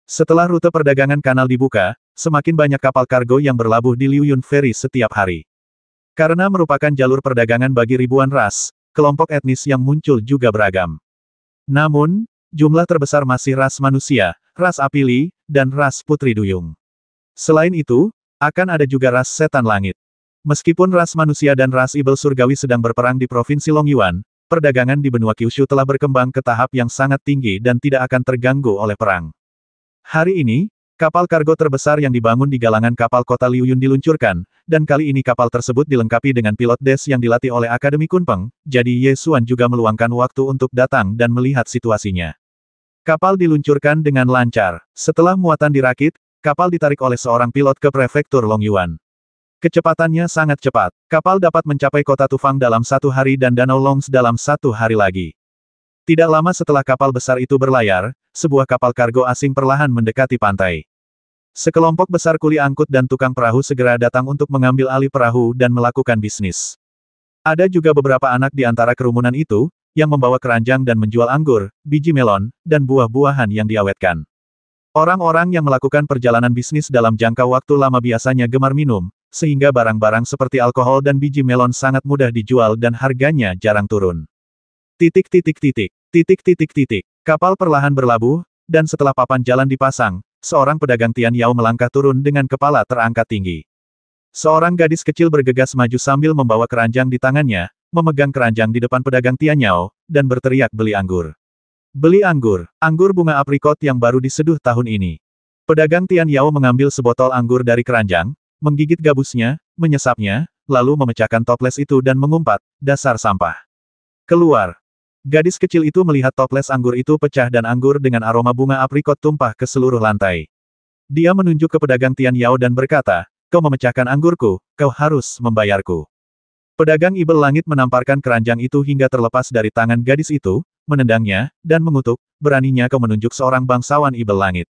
Setelah rute perdagangan kanal dibuka, semakin banyak kapal kargo yang berlabuh di Liuyun Ferry setiap hari. Karena merupakan jalur perdagangan bagi ribuan ras, kelompok etnis yang muncul juga beragam. Namun, jumlah terbesar masih ras manusia, ras Apili, dan ras Putri Duyung. Selain itu, akan ada juga ras setan langit. Meskipun ras manusia dan ras ibel surgawi sedang berperang di Provinsi Longyuan, perdagangan di benua Kyushu telah berkembang ke tahap yang sangat tinggi dan tidak akan terganggu oleh perang. Hari ini, kapal kargo terbesar yang dibangun di galangan kapal kota Liuyun diluncurkan, dan kali ini kapal tersebut dilengkapi dengan pilot des yang dilatih oleh Akademi Kunpeng, jadi Ye Xuan juga meluangkan waktu untuk datang dan melihat situasinya. Kapal diluncurkan dengan lancar. Setelah muatan dirakit, kapal ditarik oleh seorang pilot ke prefektur Longyuan. Kecepatannya sangat cepat. Kapal dapat mencapai kota Tufang dalam 1 hari dan Danau Longs dalam 1 hari lagi. Tidak lama setelah kapal besar itu berlayar, sebuah kapal kargo asing perlahan mendekati pantai. Sekelompok besar kuli angkut dan tukang perahu segera datang untuk mengambil alih perahu dan melakukan bisnis. Ada juga beberapa anak di antara kerumunan itu, yang membawa keranjang dan menjual anggur, biji melon, dan buah-buahan yang diawetkan. Orang-orang yang melakukan perjalanan bisnis dalam jangka waktu lama biasanya gemar minum, sehingga barang-barang seperti alkohol dan biji melon sangat mudah dijual dan harganya jarang turun. Kapal perlahan berlabuh, dan setelah papan jalan dipasang, seorang pedagang Tian Yao melangkah turun dengan kepala terangkat tinggi. Seorang gadis kecil bergegas maju sambil membawa keranjang di tangannya, memegang keranjang di depan pedagang Tian Yao, dan berteriak beli anggur. Beli anggur, anggur bunga aprikot yang baru diseduh tahun ini. Pedagang Tian Yao mengambil sebotol anggur dari keranjang, menggigit gabusnya, menyesapnya, lalu memecahkan toples itu dan mengumpat, dasar sampah. Keluar. Gadis kecil itu melihat toples anggur itu pecah dan anggur dengan aroma bunga aprikot tumpah ke seluruh lantai. Dia menunjuk ke pedagang Tian Yao dan berkata, kau memecahkan anggurku, kau harus membayarku. Pedagang ibel langit menamparkan keranjang itu hingga terlepas dari tangan gadis itu, menendangnya, dan mengutuk, beraninya kau menunjuk seorang bangsawan ibel langit.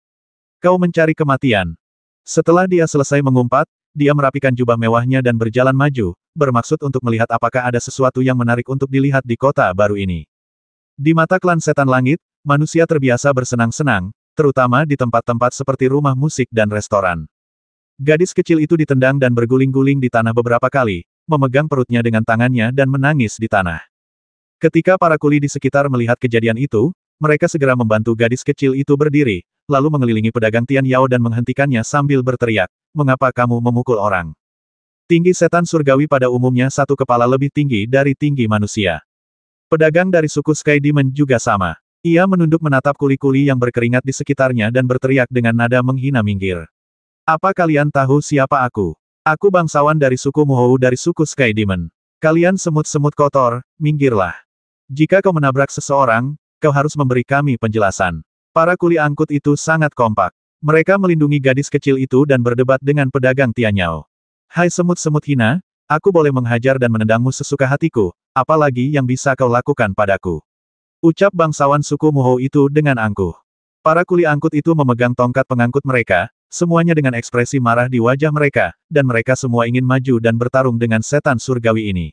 Kau mencari kematian. Setelah dia selesai mengumpat, dia merapikan jubah mewahnya dan berjalan maju, bermaksud untuk melihat apakah ada sesuatu yang menarik untuk dilihat di kota baru ini. Di mata klan setan langit, manusia terbiasa bersenang-senang, terutama di tempat-tempat seperti rumah musik dan restoran. Gadis kecil itu ditendang dan berguling-guling di tanah beberapa kali, memegang perutnya dengan tangannya dan menangis di tanah. Ketika para kuli di sekitar melihat kejadian itu, mereka segera membantu gadis kecil itu berdiri, lalu mengelilingi pedagang Tian Yao dan menghentikannya sambil berteriak, mengapa kamu memukul orang? Tinggi setan surgawi pada umumnya satu kepala lebih tinggi dari tinggi manusia. Pedagang dari suku Sky Demon juga sama. Ia menunduk menatap kuli-kuli yang berkeringat di sekitarnya dan berteriak dengan nada menghina minggir. Apa kalian tahu siapa aku? Aku bangsawan dari suku Muhou dari suku Sky Demon. Kalian semut-semut kotor, minggirlah. Jika kau menabrak seseorang, kau harus memberi kami penjelasan. Para kuli angkut itu sangat kompak. Mereka melindungi gadis kecil itu dan berdebat dengan pedagang Tian Yao. Hai semut-semut hina, aku boleh menghajar dan menendangmu sesuka hatiku, apalagi yang bisa kau lakukan padaku. Ucap bangsawan suku Muhou itu dengan angkuh. Para kuli angkut itu memegang tongkat pengangkut mereka, semuanya dengan ekspresi marah di wajah mereka, dan mereka semua ingin maju dan bertarung dengan setan surgawi ini.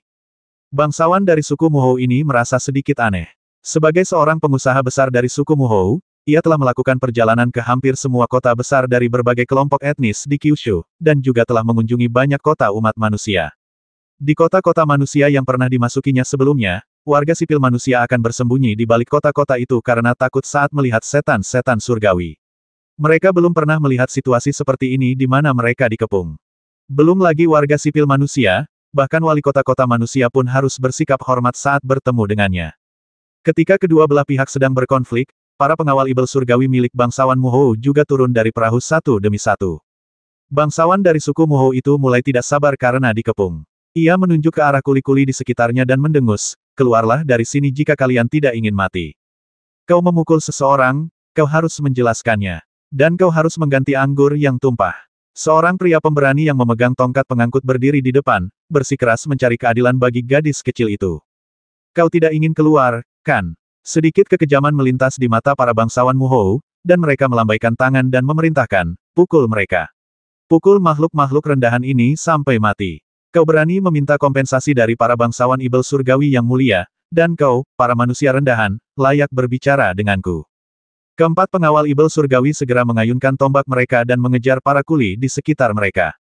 Bangsawan dari suku Muhou ini merasa sedikit aneh. Sebagai seorang pengusaha besar dari suku Muhou, ia telah melakukan perjalanan ke hampir semua kota besar dari berbagai kelompok etnis di Kyushu, dan juga telah mengunjungi banyak kota umat manusia. Di kota-kota manusia yang pernah dimasukinya sebelumnya, warga sipil manusia akan bersembunyi di balik kota-kota itu karena takut saat melihat setan-setan surgawi. Mereka belum pernah melihat situasi seperti ini di mana mereka dikepung. Belum lagi warga sipil manusia, bahkan wali kota-kota manusia pun harus bersikap hormat saat bertemu dengannya. Ketika kedua belah pihak sedang berkonflik, para pengawal ibel surgawi milik bangsawan Muhou juga turun dari perahu satu demi satu. Bangsawan dari suku Muhou itu mulai tidak sabar karena dikepung. Ia menunjuk ke arah kuli-kuli di sekitarnya dan mendengus, keluarlah dari sini jika kalian tidak ingin mati. Kau memukul seseorang, kau harus menjelaskannya. Dan kau harus mengganti anggur yang tumpah. Seorang pria pemberani yang memegang tongkat pengangkut berdiri di depan, bersikeras mencari keadilan bagi gadis kecil itu. Kau tidak ingin keluar, kan? Sedikit kekejaman melintas di mata para bangsawan Muhou, dan mereka melambaikan tangan dan memerintahkan, pukul mereka. Pukul makhluk-makhluk rendahan ini sampai mati. Kau berani meminta kompensasi dari para bangsawan ibel surgawi yang mulia, dan kau, para manusia rendahan, layak berbicara denganku. Keempat pengawal ibel surgawi segera mengayunkan tombak mereka dan mengejar para kuli di sekitar mereka.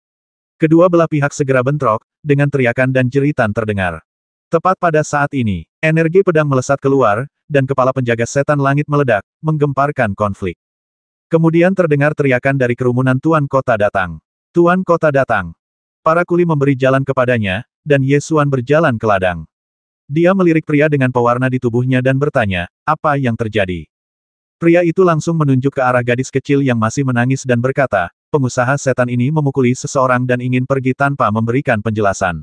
Kedua belah pihak segera bentrok, dengan teriakan dan jeritan terdengar. Tepat pada saat ini, energi pedang melesat keluar, dan kepala penjaga setan langit meledak, menggemparkan konflik. Kemudian terdengar teriakan dari kerumunan Tuan Kota datang. Tuan Kota datang. Para kuli memberi jalan kepadanya, dan Ye Xuan berjalan ke ladang. Dia melirik pria dengan pewarna di tubuhnya dan bertanya, apa yang terjadi? Pria itu langsung menunjuk ke arah gadis kecil yang masih menangis dan berkata, pengusaha setan ini memukuli seseorang dan ingin pergi tanpa memberikan penjelasan.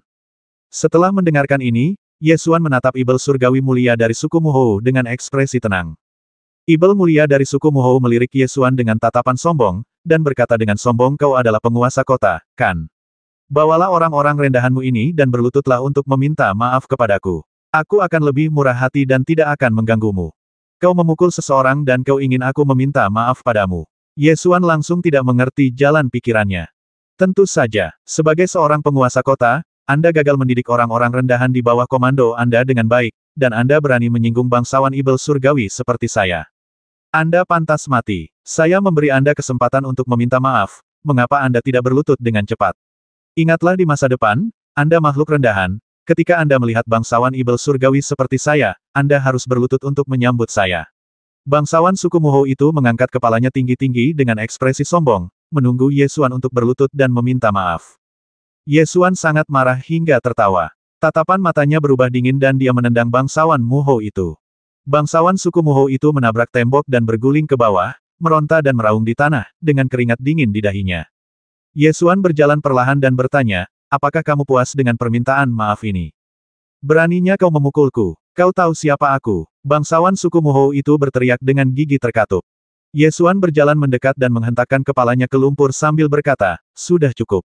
Setelah mendengarkan ini, Ye Xuan menatap ibel surgawi mulia dari suku Muhou dengan ekspresi tenang. Ibel mulia dari suku Muhou melirik Ye Xuan dengan tatapan sombong, dan berkata dengan sombong, kau adalah penguasa kota, kan? Bawalah orang-orang rendahanmu ini dan berlututlah untuk meminta maaf kepadaku. Aku akan lebih murah hati dan tidak akan mengganggumu. Kau memukul seseorang dan kau ingin aku meminta maaf padamu. Ye Xuan langsung tidak mengerti jalan pikirannya. Tentu saja, sebagai seorang penguasa kota, Anda gagal mendidik orang-orang rendahan di bawah komando Anda dengan baik, dan Anda berani menyinggung bangsawan ibel surgawi seperti saya. Anda pantas mati. Saya memberi Anda kesempatan untuk meminta maaf, mengapa Anda tidak berlutut dengan cepat? Ingatlah di masa depan, Anda makhluk rendahan, ketika Anda melihat bangsawan ibel surgawi seperti saya, Anda harus berlutut untuk menyambut saya. Bangsawan suku Muhou itu mengangkat kepalanya tinggi-tinggi dengan ekspresi sombong, menunggu Ye Xuan untuk berlutut dan meminta maaf. Ye Xuan sangat marah hingga tertawa. Tatapan matanya berubah dingin dan dia menendang bangsawan Muhou itu. Bangsawan suku Muhou itu menabrak tembok dan berguling ke bawah, meronta dan meraung di tanah, dengan keringat dingin di dahinya. Ye Xuan berjalan perlahan dan bertanya, apakah kamu puas dengan permintaan maaf ini? Beraninya kau memukulku. Kau tahu siapa aku? Bangsawan suku Muhou itu berteriak dengan gigi terkatup. Ye Xuan berjalan mendekat dan menghentakkan kepalanya ke lumpur sambil berkata, sudah cukup.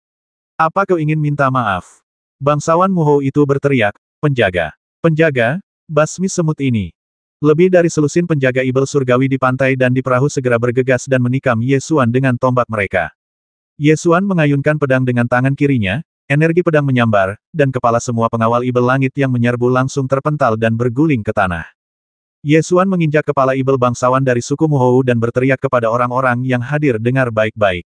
Apa kau ingin minta maaf? Bangsawan Muhou itu berteriak, penjaga. Penjaga, basmi semut ini. Lebih dari selusin penjaga ibel surgawi di pantai dan di perahu segera bergegas dan menikam Ye Xuan dengan tombak mereka. Ye Xuan mengayunkan pedang dengan tangan kirinya, energi pedang menyambar, dan kepala semua pengawal ibel langit yang menyerbu langsung terpental dan berguling ke tanah. Ye Xuan menginjak kepala ibel bangsawan dari suku Muhou dan berteriak kepada orang-orang yang hadir dengar baik-baik.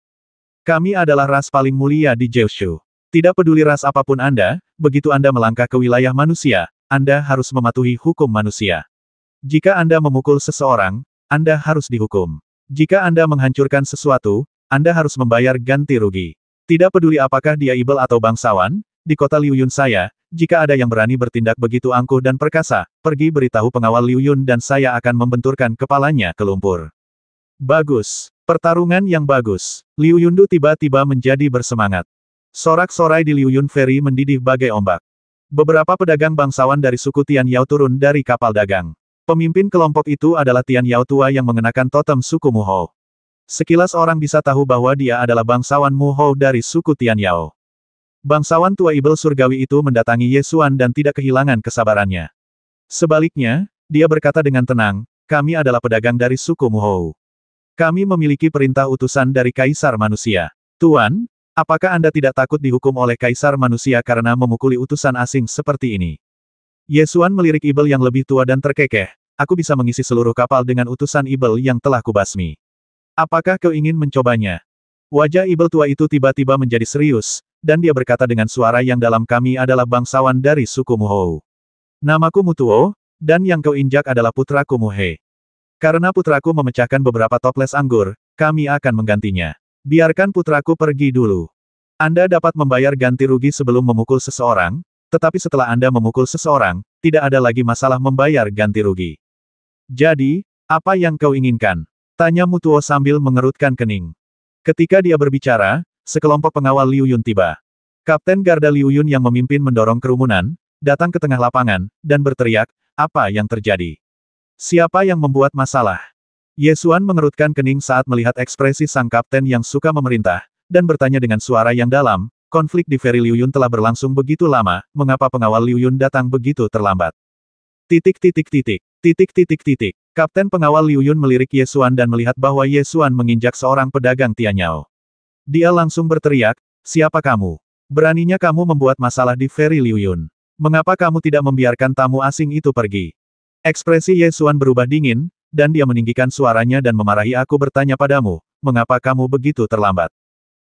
Kami adalah ras paling mulia di Jiushu. Tidak peduli ras apapun Anda, begitu Anda melangkah ke wilayah manusia, Anda harus mematuhi hukum manusia. Jika Anda memukul seseorang, Anda harus dihukum. Jika Anda menghancurkan sesuatu, Anda harus membayar ganti rugi. Tidak peduli apakah dia ibel atau bangsawan, di kota Liu Yun saya, jika ada yang berani bertindak begitu angkuh dan perkasa, pergi beritahu pengawal Liu Yun dan saya akan membenturkan kepalanya ke lumpur. Bagus. Pertarungan yang bagus. Liu Yundu tiba-tiba menjadi bersemangat. Sorak-sorai di Liu Yun Ferry mendidih bagai ombak. Beberapa pedagang bangsawan dari suku Tian Yao turun dari kapal dagang. Pemimpin kelompok itu adalah Tian Yao tua yang mengenakan totem suku Muhou. Sekilas orang bisa tahu bahwa dia adalah bangsawan Muhou dari suku Tian Yao. Bangsawan tua ibel surgawi itu mendatangi Ye Xuan dan tidak kehilangan kesabarannya. Sebaliknya, dia berkata dengan tenang, kami adalah pedagang dari suku Muhou. Kami memiliki perintah utusan dari Kaisar Manusia. Tuan, apakah Anda tidak takut dihukum oleh Kaisar Manusia karena memukuli utusan asing seperti ini? Ye Xuan melirik ibel yang lebih tua dan terkekeh, aku bisa mengisi seluruh kapal dengan utusan ibel yang telah kubasmi. Apakah kau ingin mencobanya? Wajah ibel tua itu tiba-tiba menjadi serius, dan dia berkata dengan suara yang dalam, kami adalah bangsawan dari suku Muhou. Namaku Mutuo, dan yang kau injak adalah putraku Muhe. Karena putraku memecahkan beberapa toples anggur, kami akan menggantinya. Biarkan putraku pergi dulu. Anda dapat membayar ganti rugi sebelum memukul seseorang, tetapi setelah Anda memukul seseorang, tidak ada lagi masalah membayar ganti rugi. Jadi, apa yang kau inginkan? Tanya Mutuo sambil mengerutkan kening. Ketika dia berbicara, sekelompok pengawal Liu Yun tiba. Kapten Garda Liu Yun yang memimpin mendorong kerumunan, datang ke tengah lapangan, dan berteriak, apa yang terjadi? Siapa yang membuat masalah? Ye Xuan mengerutkan kening saat melihat ekspresi sang kapten yang suka memerintah, dan bertanya dengan suara yang dalam, konflik di Ferry Liu Yun telah berlangsung begitu lama, mengapa pengawal Liu Yun datang begitu terlambat? Titik. Kapten pengawal Liu Yun melirik Ye Xuan dan melihat bahwa Ye Xuan menginjak seorang pedagang Tianyao. Dia langsung berteriak, siapa kamu? Beraninya kamu membuat masalah di Ferry Liu Yun. Mengapa kamu tidak membiarkan tamu asing itu pergi? Ekspresi Ye Xuan berubah dingin, dan dia meninggikan suaranya dan memarahi aku bertanya padamu, mengapa kamu begitu terlambat?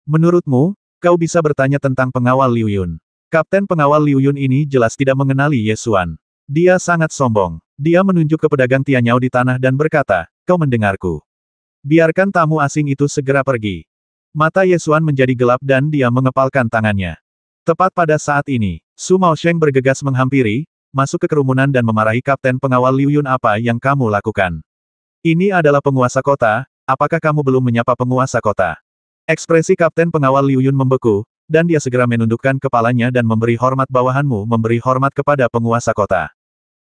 Menurutmu, kau bisa bertanya tentang pengawal Liu Yun. Kapten pengawal Liu Yun ini jelas tidak mengenali Ye Xuan. Dia sangat sombong. Dia menunjuk ke pedagang Tianyao di tanah dan berkata, kau mendengarku. Biarkan tamu asing itu segera pergi. Mata Ye Xuan menjadi gelap dan dia mengepalkan tangannya. Tepat pada saat ini, Su Maosheng bergegas menghampiri, masuk ke kerumunan dan memarahi Kapten pengawal Liu Yun, apa yang kamu lakukan? Ini adalah penguasa kota, apakah kamu belum menyapa penguasa kota? Ekspresi Kapten pengawal Liu Yun membeku, dan dia segera menundukkan kepalanya dan memberi hormat. Bawahanmu memberi hormat kepada penguasa kota.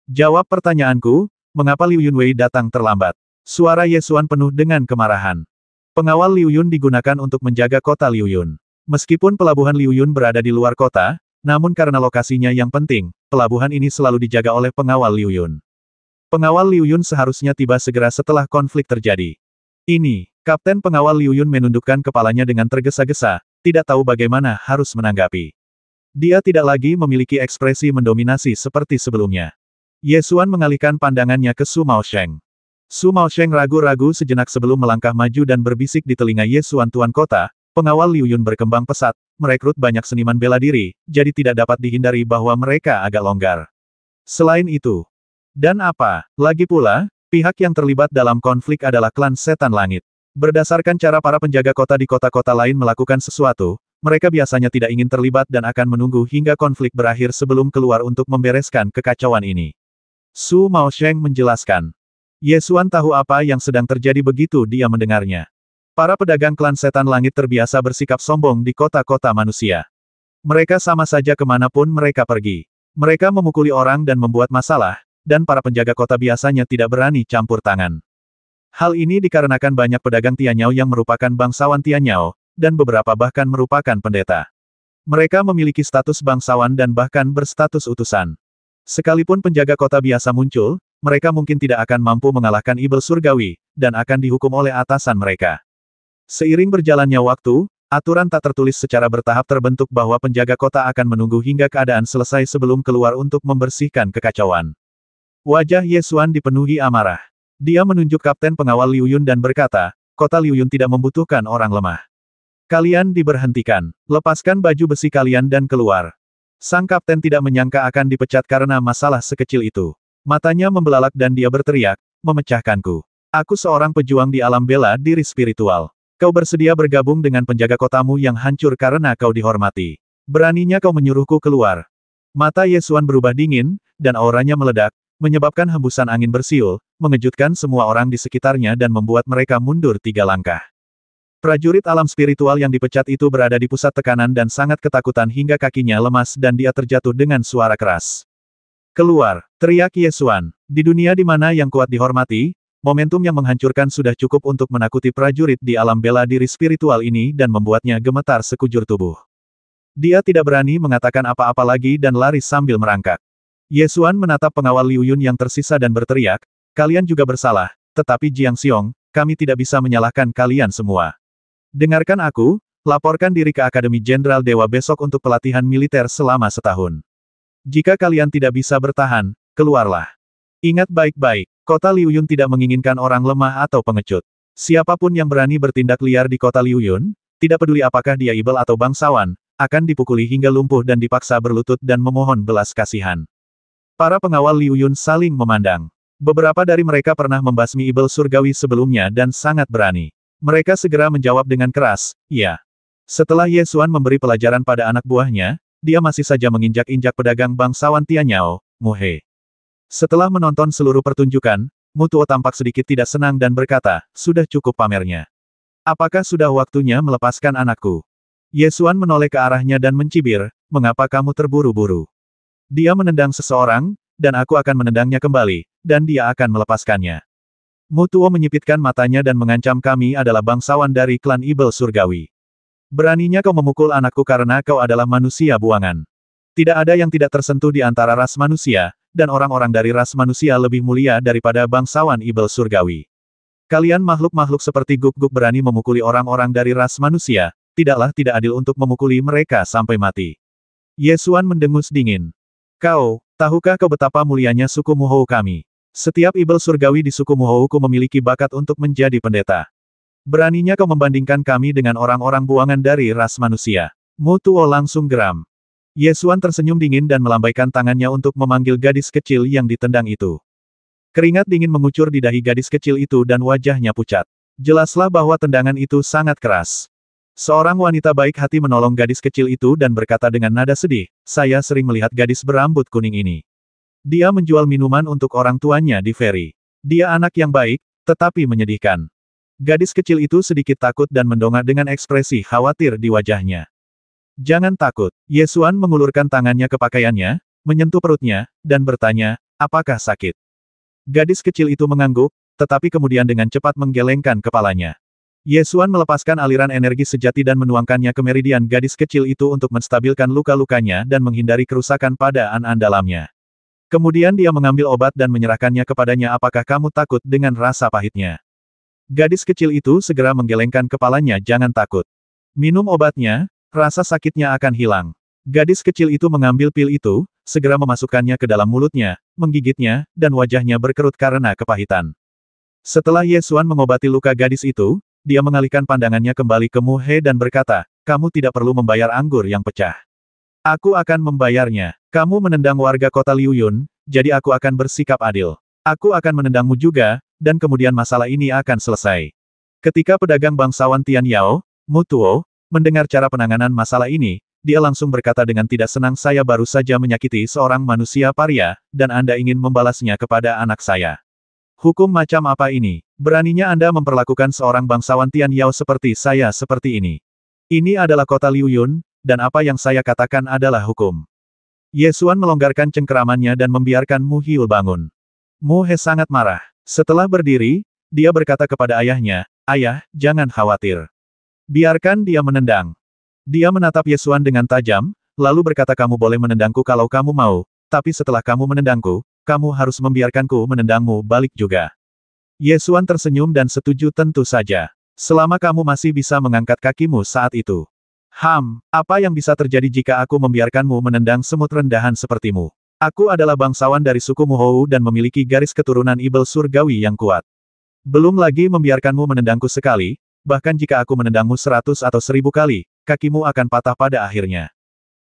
Jawab pertanyaanku, mengapa Liu Yunwei datang terlambat? Suara Ye Xuan penuh dengan kemarahan. Pengawal Liu Yun digunakan untuk menjaga kota Liu Yun. Meskipun pelabuhan Liu Yun berada di luar kota, namun karena lokasinya yang penting, pelabuhan ini selalu dijaga oleh pengawal Liu Yun. Pengawal Liu Yun seharusnya tiba segera setelah konflik terjadi. Ini, Kapten pengawal Liu Yun menundukkan kepalanya dengan tergesa-gesa, tidak tahu bagaimana harus menanggapi. Dia tidak lagi memiliki ekspresi mendominasi seperti sebelumnya. Ye Xuan mengalihkan pandangannya ke Su Maosheng. Su Maosheng ragu-ragu sejenak sebelum melangkah maju dan berbisik di telinga Ye Xuan, Tuan Kota, pengawal Liu Yun berkembang pesat, merekrut banyak seniman bela diri, jadi tidak dapat dihindari bahwa mereka agak longgar. Selain itu, dan apa, lagi pula, pihak yang terlibat dalam konflik adalah klan Setan Langit. Berdasarkan cara para penjaga kota di kota-kota lain melakukan sesuatu, mereka biasanya tidak ingin terlibat dan akan menunggu hingga konflik berakhir sebelum keluar untuk membereskan kekacauan ini. Su Maosheng menjelaskan. Ye Xuan tahu apa yang sedang terjadi begitu dia mendengarnya. Para pedagang klan Setan Langit terbiasa bersikap sombong di kota-kota manusia. Mereka sama saja kemanapun mereka pergi. Mereka memukuli orang dan membuat masalah, dan para penjaga kota biasanya tidak berani campur tangan. Hal ini dikarenakan banyak pedagang Tianyao yang merupakan bangsawan Tianyao, dan beberapa bahkan merupakan pendeta. Mereka memiliki status bangsawan dan bahkan berstatus utusan. Sekalipun penjaga kota biasa muncul, mereka mungkin tidak akan mampu mengalahkan Ibel Surgawi, dan akan dihukum oleh atasan mereka. Seiring berjalannya waktu, aturan tak tertulis secara bertahap terbentuk bahwa penjaga kota akan menunggu hingga keadaan selesai sebelum keluar untuk membersihkan kekacauan. Wajah Ye Xuan dipenuhi amarah. Dia menunjuk Kapten pengawal Liu Yun dan berkata, kota Liu Yun tidak membutuhkan orang lemah. Kalian diberhentikan. Lepaskan baju besi kalian dan keluar. Sang kapten tidak menyangka akan dipecat karena masalah sekecil itu. Matanya membelalak dan dia berteriak, memecahkanku. Aku seorang pejuang di alam bela diri spiritual. Kau bersedia bergabung dengan penjaga kotamu yang hancur karena kau dihormati. Beraninya kau menyuruhku keluar. Mata Ye Xuan berubah dingin, dan auranya meledak, menyebabkan hembusan angin bersiul, mengejutkan semua orang di sekitarnya dan membuat mereka mundur 3 langkah. Prajurit alam spiritual yang dipecat itu berada di pusat tekanan dan sangat ketakutan hingga kakinya lemas dan dia terjatuh dengan suara keras. Keluar, teriak Ye Xuan. Di dunia di mana yang kuat dihormati, momentum yang menghancurkan sudah cukup untuk menakuti prajurit di alam bela diri spiritual ini dan membuatnya gemetar sekujur tubuh. Dia tidak berani mengatakan apa-apa lagi dan lari sambil merangkak. Ye Xuan menatap pengawal Liu Yun yang tersisa dan berteriak, kalian juga bersalah, tetapi Jiang Xiong, kami tidak bisa menyalahkan kalian semua. Dengarkan aku, laporkan diri ke Akademi Jenderal Dewa besok untuk pelatihan militer selama setahun. Jika kalian tidak bisa bertahan, keluarlah. Ingat baik-baik, kota Liu Yun tidak menginginkan orang lemah atau pengecut. Siapapun yang berani bertindak liar di kota Liu Yun, tidak peduli apakah dia ibel atau bangsawan, akan dipukuli hingga lumpuh dan dipaksa berlutut dan memohon belas kasihan. Para pengawal Liu Yun saling memandang. Beberapa dari mereka pernah membasmi ibel surgawi sebelumnya dan sangat berani. Mereka segera menjawab dengan keras, ya. Setelah Ye Xuan memberi pelajaran pada anak buahnya, dia masih saja menginjak-injak pedagang bangsawan Tianyao, Mu He. Setelah menonton seluruh pertunjukan, Mu Tuo tampak sedikit tidak senang dan berkata, sudah cukup pamernya. Apakah sudah waktunya melepaskan anakku? Ye Xuan menoleh ke arahnya dan mencibir, mengapa kamu terburu-buru? Dia menendang seseorang, dan aku akan menendangnya kembali, dan dia akan melepaskannya. Mu Tuo menyipitkan matanya dan mengancam, kami adalah bangsawan dari klan Ibel Surgawi. Beraninya kau memukul anakku karena kau adalah manusia buangan. Tidak ada yang tidak tersentuh di antara ras manusia, dan orang-orang dari ras manusia lebih mulia daripada bangsawan Ibel Surgawi. Kalian makhluk-makhluk seperti Guk-Guk berani memukuli orang-orang dari ras manusia, tidaklah tidak adil untuk memukuli mereka sampai mati. Ye Xuan mendengus dingin. Kau, tahukah kau betapa mulianya suku Mu Hou kami? Setiap ibel surgawi di suku Muhouku memiliki bakat untuk menjadi pendeta. Beraninya kau membandingkan kami dengan orang-orang buangan dari ras manusia. Mu Tuo langsung geram. Ye Xuan tersenyum dingin dan melambaikan tangannya untuk memanggil gadis kecil yang ditendang itu. Keringat dingin mengucur di dahi gadis kecil itu dan wajahnya pucat. Jelaslah bahwa tendangan itu sangat keras. Seorang wanita baik hati menolong gadis kecil itu dan berkata dengan nada sedih, saya sering melihat gadis berambut kuning ini. Dia menjual minuman untuk orang tuanya di feri. Dia anak yang baik, tetapi menyedihkan. Gadis kecil itu sedikit takut dan mendongak dengan ekspresi khawatir di wajahnya. Jangan takut. Ye Xuan mengulurkan tangannya ke pakaiannya, menyentuh perutnya, dan bertanya, apakah sakit? Gadis kecil itu mengangguk, tetapi kemudian dengan cepat menggelengkan kepalanya. Ye Xuan melepaskan aliran energi sejati dan menuangkannya ke meridian gadis kecil itu untuk menstabilkan luka-lukanya dan menghindari kerusakan pada an-an dalamnya. Kemudian dia mengambil obat dan menyerahkannya kepadanya. Apakah kamu takut dengan rasa pahitnya? Gadis kecil itu segera menggelengkan kepalanya. Jangan takut. Minum obatnya. Rasa sakitnya akan hilang. Gadis kecil itu mengambil pil itu, segera memasukkannya ke dalam mulutnya, menggigitnya, dan wajahnya berkerut karena kepahitan. Setelah Ye Xuan mengobati luka gadis itu, dia mengalihkan pandangannya kembali ke Mu He dan berkata, kamu tidak perlu membayar anggur yang pecah. Aku akan membayarnya. Kamu menendang warga kota Liu Yun, jadi aku akan bersikap adil. Aku akan menendangmu juga, dan kemudian masalah ini akan selesai. Ketika pedagang bangsawan Tian Yao, Mu Tuo, mendengar cara penanganan masalah ini, dia langsung berkata dengan tidak senang, saya baru saja menyakiti seorang manusia paria, dan Anda ingin membalasnya kepada anak saya. Hukum macam apa ini? Beraninya Anda memperlakukan seorang bangsawan Tian Yao seperti saya seperti ini. Ini adalah kota Liu Yun, dan apa yang saya katakan adalah hukum. Ye Xuan melonggarkan cengkeramannya dan membiarkan Mu Hiul bangun. Mu He sangat marah. Setelah berdiri, dia berkata kepada ayahnya, ayah, jangan khawatir. Biarkan dia menendang. Dia menatap Ye Xuan dengan tajam, lalu berkata kamu boleh menendangku kalau kamu mau, tapi setelah kamu menendangku, kamu harus membiarkanku menendangmu balik juga. Ye Xuan tersenyum dan setuju tentu saja. Selama kamu masih bisa mengangkat kakimu saat itu. Apa yang bisa terjadi jika aku membiarkanmu menendang semut rendahan sepertimu? Aku adalah bangsawan dari suku Muhou dan memiliki garis keturunan ibel surgawi yang kuat. Belum lagi membiarkanmu menendangku sekali, bahkan jika aku menendangmu 100 atau 1000 kali, kakimu akan patah pada akhirnya.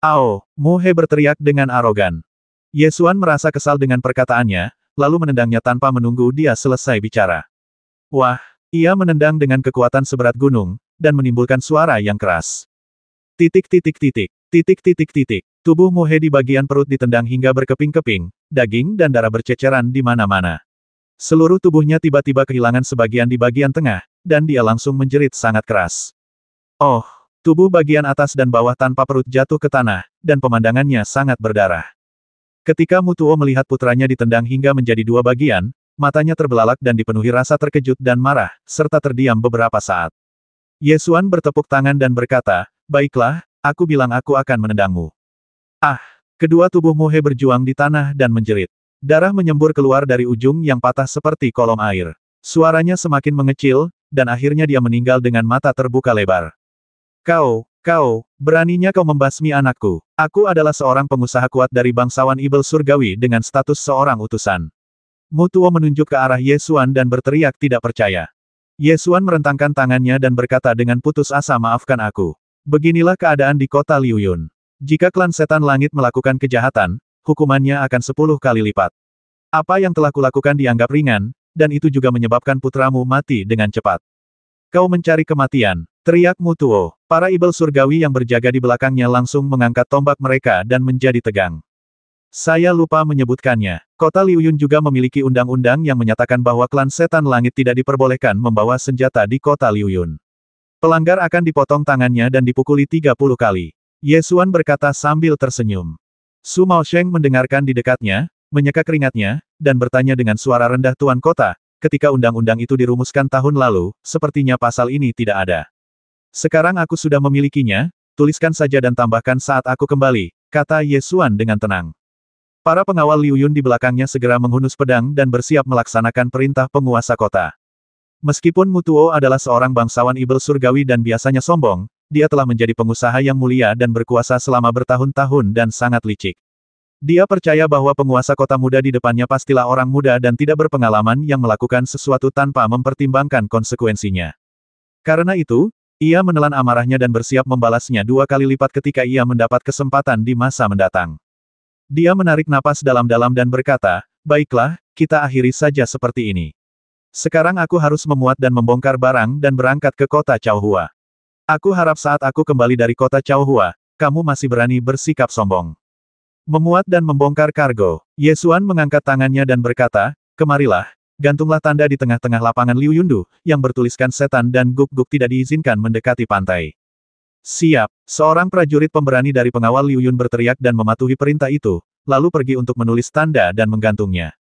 Ao, Mu He berteriak dengan arogan. Ye Xuan merasa kesal dengan perkataannya, lalu menendangnya tanpa menunggu dia selesai bicara. Wah, ia menendang dengan kekuatan seberat gunung, dan menimbulkan suara yang keras. Tubuh Mu He di bagian perut ditendang hingga berkeping-keping, daging dan darah berceceran di mana-mana. Seluruh tubuhnya tiba-tiba kehilangan sebagian di bagian tengah, dan dia langsung menjerit sangat keras. Oh, tubuh bagian atas dan bawah tanpa perut jatuh ke tanah, dan pemandangannya sangat berdarah. Ketika Mu Tuo melihat putranya ditendang hingga menjadi dua bagian, matanya terbelalak dan dipenuhi rasa terkejut dan marah, serta terdiam beberapa saat. Ye Xuan bertepuk tangan dan berkata, baiklah, aku bilang aku akan menendangmu. Kedua tubuh Mu He berjuang di tanah dan menjerit. Darah menyembur keluar dari ujung yang patah seperti kolom air. Suaranya semakin mengecil, dan akhirnya dia meninggal dengan mata terbuka lebar. Kau, beraninya kau membasmi anakku. Aku adalah seorang pengusaha kuat dari bangsawan ibel surgawi dengan status seorang utusan. Mu Tuo menunjuk ke arah Ye Xuan dan berteriak tidak percaya. Ye Xuan merentangkan tangannya dan berkata dengan putus asa, maafkan aku. Beginilah keadaan di kota Liu Yun. Jika klan setan langit melakukan kejahatan, hukumannya akan 10 kali lipat. Apa yang telah kulakukan dianggap ringan, dan itu juga menyebabkan putramu mati dengan cepat. Kau mencari kematian, teriak Mu Tuo. Para ibel surgawi yang berjaga di belakangnya langsung mengangkat tombak mereka dan menjadi tegang. Saya lupa menyebutkannya. Kota Liu Yun juga memiliki undang-undang yang menyatakan bahwa klan setan langit tidak diperbolehkan membawa senjata di kota Liu Yun. Pelanggar akan dipotong tangannya dan dipukuli 30 kali. Ye Xuan berkata sambil tersenyum. Su Maosheng mendengarkan di dekatnya, menyeka keringatnya, dan bertanya dengan suara rendah, Tuan Kota, ketika undang-undang itu dirumuskan tahun lalu, sepertinya pasal ini tidak ada. Sekarang aku sudah memilikinya, tuliskan saja dan tambahkan saat aku kembali, kata Ye Xuan dengan tenang. Para pengawal Liu Yun di belakangnya segera menghunus pedang dan bersiap melaksanakan perintah penguasa kota. Meskipun Mu Tuo adalah seorang bangsawan ibel surgawi dan biasanya sombong, dia telah menjadi pengusaha yang mulia dan berkuasa selama bertahun-tahun dan sangat licik. Dia percaya bahwa penguasa kota muda di depannya pastilah orang muda dan tidak berpengalaman yang melakukan sesuatu tanpa mempertimbangkan konsekuensinya. Karena itu, ia menelan amarahnya dan bersiap membalasnya 2 kali lipat ketika ia mendapat kesempatan di masa mendatang. Dia menarik napas dalam-dalam dan berkata, "Baiklah, kita akhiri saja seperti ini. Sekarang aku harus memuat dan membongkar barang dan berangkat ke kota Chaohua. Aku harap saat aku kembali dari kota Chaohua, kamu masih berani bersikap sombong." Memuat dan membongkar kargo, Ye Xuan mengangkat tangannya dan berkata, "Kemarilah, gantunglah tanda di tengah-tengah lapangan Liu Yundu, yang bertuliskan setan dan guk-guk tidak diizinkan mendekati pantai." "Siap!" Seorang prajurit pemberani dari pengawal Liu Yun berteriak dan mematuhi perintah itu, lalu pergi untuk menulis tanda dan menggantungnya.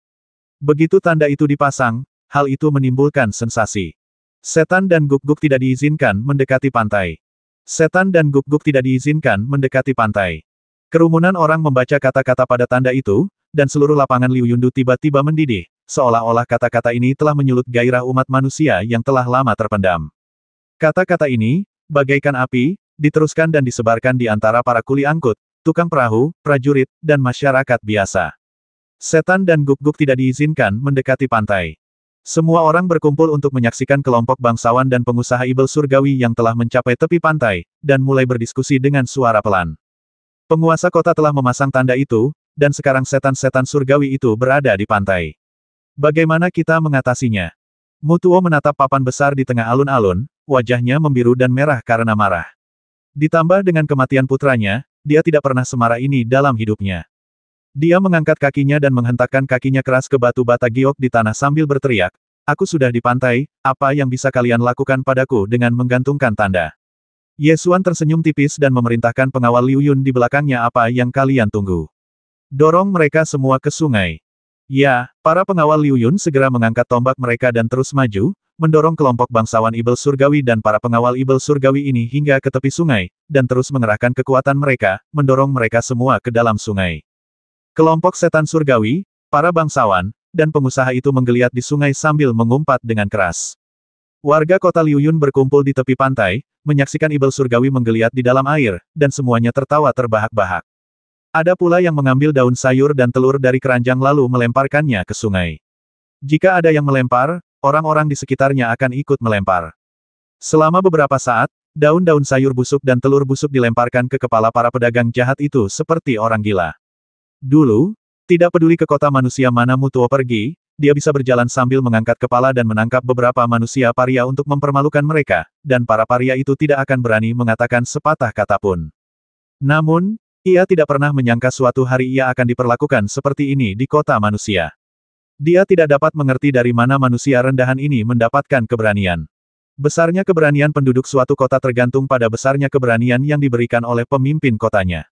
Begitu tanda itu dipasang, hal itu menimbulkan sensasi. Setan dan guk-guk tidak diizinkan mendekati pantai. Setan dan guk-guk tidak diizinkan mendekati pantai. Kerumunan orang membaca kata-kata pada tanda itu, dan seluruh lapangan Liu Yundu tiba-tiba mendidih, seolah-olah kata-kata ini telah menyulut gairah umat manusia yang telah lama terpendam. Kata-kata ini, bagaikan api, diteruskan dan disebarkan di antara para kuli angkut, tukang perahu, prajurit, dan masyarakat biasa. Setan dan guk-guk tidak diizinkan mendekati pantai. Semua orang berkumpul untuk menyaksikan kelompok bangsawan dan pengusaha ibel surgawi yang telah mencapai tepi pantai, dan mulai berdiskusi dengan suara pelan. Penguasa kota telah memasang tanda itu, dan sekarang setan-setan surgawi itu berada di pantai. Bagaimana kita mengatasinya? Mutuo menatap papan besar di tengah alun-alun, wajahnya membiru dan merah karena marah. Ditambah dengan kematian putranya, dia tidak pernah semarah ini dalam hidupnya. Dia mengangkat kakinya dan menghentakkan kakinya keras ke batu bata giok di tanah sambil berteriak, "Aku sudah di pantai, apa yang bisa kalian lakukan padaku dengan menggantungkan tanda?" Ye Xuan tersenyum tipis dan memerintahkan pengawal Liu Yun di belakangnya, "Apa yang kalian tunggu? Dorong mereka semua ke sungai." Ya, para pengawal Liu Yun segera mengangkat tombak mereka dan terus maju, mendorong kelompok bangsawan ibel surgawi dan para pengawal ibel surgawi ini hingga ke tepi sungai, dan terus mengerahkan kekuatan mereka, mendorong mereka semua ke dalam sungai. Kelompok setan surgawi, para bangsawan, dan pengusaha itu menggeliat di sungai sambil mengumpat dengan keras. Warga kota Liu Yun berkumpul di tepi pantai, menyaksikan ibel surgawi menggeliat di dalam air, dan semuanya tertawa terbahak-bahak. Ada pula yang mengambil daun sayur dan telur dari keranjang lalu melemparkannya ke sungai. Jika ada yang melempar, orang-orang di sekitarnya akan ikut melempar. Selama beberapa saat, daun-daun sayur busuk dan telur busuk dilemparkan ke kepala para pedagang jahat itu seperti orang gila. Dulu, tidak peduli ke kota manusia mana Mutuo pergi, dia bisa berjalan sambil mengangkat kepala dan menangkap beberapa manusia paria untuk mempermalukan mereka, dan para paria itu tidak akan berani mengatakan sepatah kata pun. Namun, ia tidak pernah menyangka suatu hari ia akan diperlakukan seperti ini di kota manusia. Dia tidak dapat mengerti dari mana manusia rendahan ini mendapatkan keberanian. Besarnya keberanian penduduk suatu kota tergantung pada besarnya keberanian yang diberikan oleh pemimpin kotanya.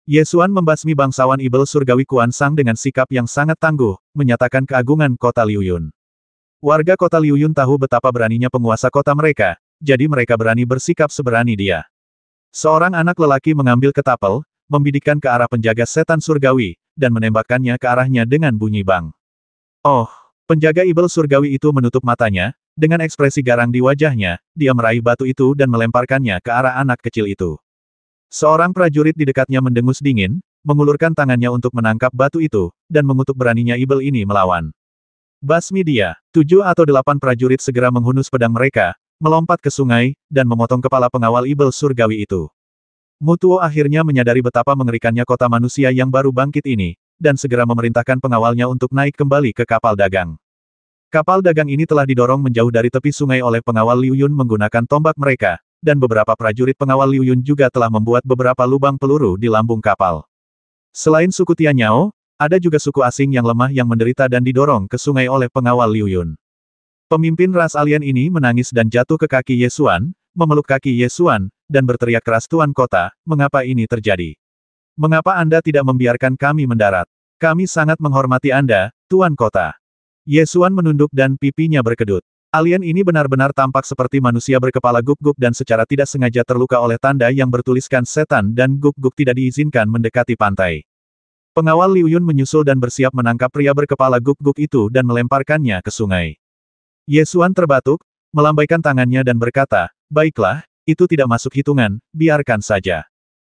Ye Xuan membasmi bangsawan ibel surgawi Kuan Sang dengan sikap yang sangat tangguh, menyatakan keagungan kota Liu Yun. Warga kota Liu Yun tahu betapa beraninya penguasa kota mereka, jadi mereka berani bersikap seberani dia. Seorang anak lelaki mengambil ketapel, membidikkan ke arah penjaga setan surgawi, dan menembakkannya ke arahnya dengan bunyi bang. Oh, penjaga ibel surgawi itu menutup matanya, dengan ekspresi garang di wajahnya, dia meraih batu itu dan melemparkannya ke arah anak kecil itu. Seorang prajurit di dekatnya mendengus dingin, mengulurkan tangannya untuk menangkap batu itu, dan mengutuk beraninya ibel ini melawan. Basmi dia, 7 atau 8 prajurit segera menghunus pedang mereka, melompat ke sungai, dan memotong kepala pengawal ibel surgawi itu. Mutuo akhirnya menyadari betapa mengerikannya kota manusia yang baru bangkit ini, dan segera memerintahkan pengawalnya untuk naik kembali ke kapal dagang. Kapal dagang ini telah didorong menjauh dari tepi sungai oleh pengawal Liu Yun menggunakan tombak mereka, dan beberapa prajurit pengawal Liu Yun juga telah membuat beberapa lubang peluru di lambung kapal. Selain suku Tianyao, ada juga suku asing yang lemah yang menderita dan didorong ke sungai oleh pengawal Liu Yun. Pemimpin ras alien ini menangis dan jatuh ke kaki Ye Xuan, memeluk kaki Ye Xuan, dan berteriak keras, "Tuan kota, mengapa ini terjadi? Mengapa Anda tidak membiarkan kami mendarat? Kami sangat menghormati Anda, Tuan kota." Ye Xuan menunduk dan pipinya berkedut. Alien ini benar-benar tampak seperti manusia berkepala guk-guk dan secara tidak sengaja terluka oleh tanda yang bertuliskan setan dan guk-guk tidak diizinkan mendekati pantai. Pengawal Liu Yun menyusul dan bersiap menangkap pria berkepala guk-guk itu dan melemparkannya ke sungai. Ye Xuan terbatuk, melambaikan tangannya dan berkata, "Baiklah, itu tidak masuk hitungan, biarkan saja.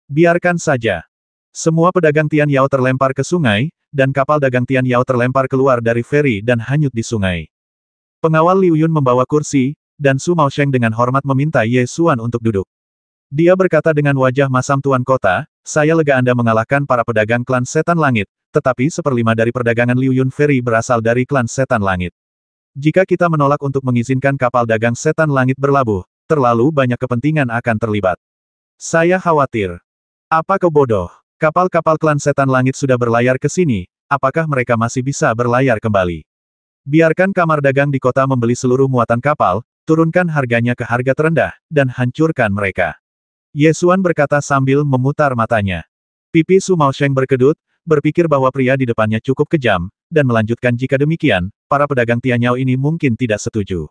Biarkan saja." Semua pedagang Tian Yao terlempar ke sungai, dan kapal dagang Tian Yao terlempar keluar dari feri dan hanyut di sungai. Pengawal Liu Yun membawa kursi, dan Su Maosheng dengan hormat meminta Ye Xuan untuk duduk. Dia berkata dengan wajah masam Tuan Kota, saya lega Anda mengalahkan para pedagang klan Setan Langit, tetapi 1/5 dari perdagangan Liu Yun Ferry berasal dari klan Setan Langit. Jika kita menolak untuk mengizinkan kapal dagang Setan Langit berlabuh, terlalu banyak kepentingan akan terlibat. Saya khawatir. Apa kau bodoh? Kapal-kapal klan Setan Langit sudah berlayar ke sini, apakah mereka masih bisa berlayar kembali? Biarkan kamar dagang di kota membeli seluruh muatan kapal, turunkan harganya ke harga terendah, dan hancurkan mereka. Ye Xuan berkata sambil memutar matanya. Pipi Su Maosheng berkedut, berpikir bahwa pria di depannya cukup kejam, dan melanjutkan jika demikian, para pedagang Tianyao ini mungkin tidak setuju.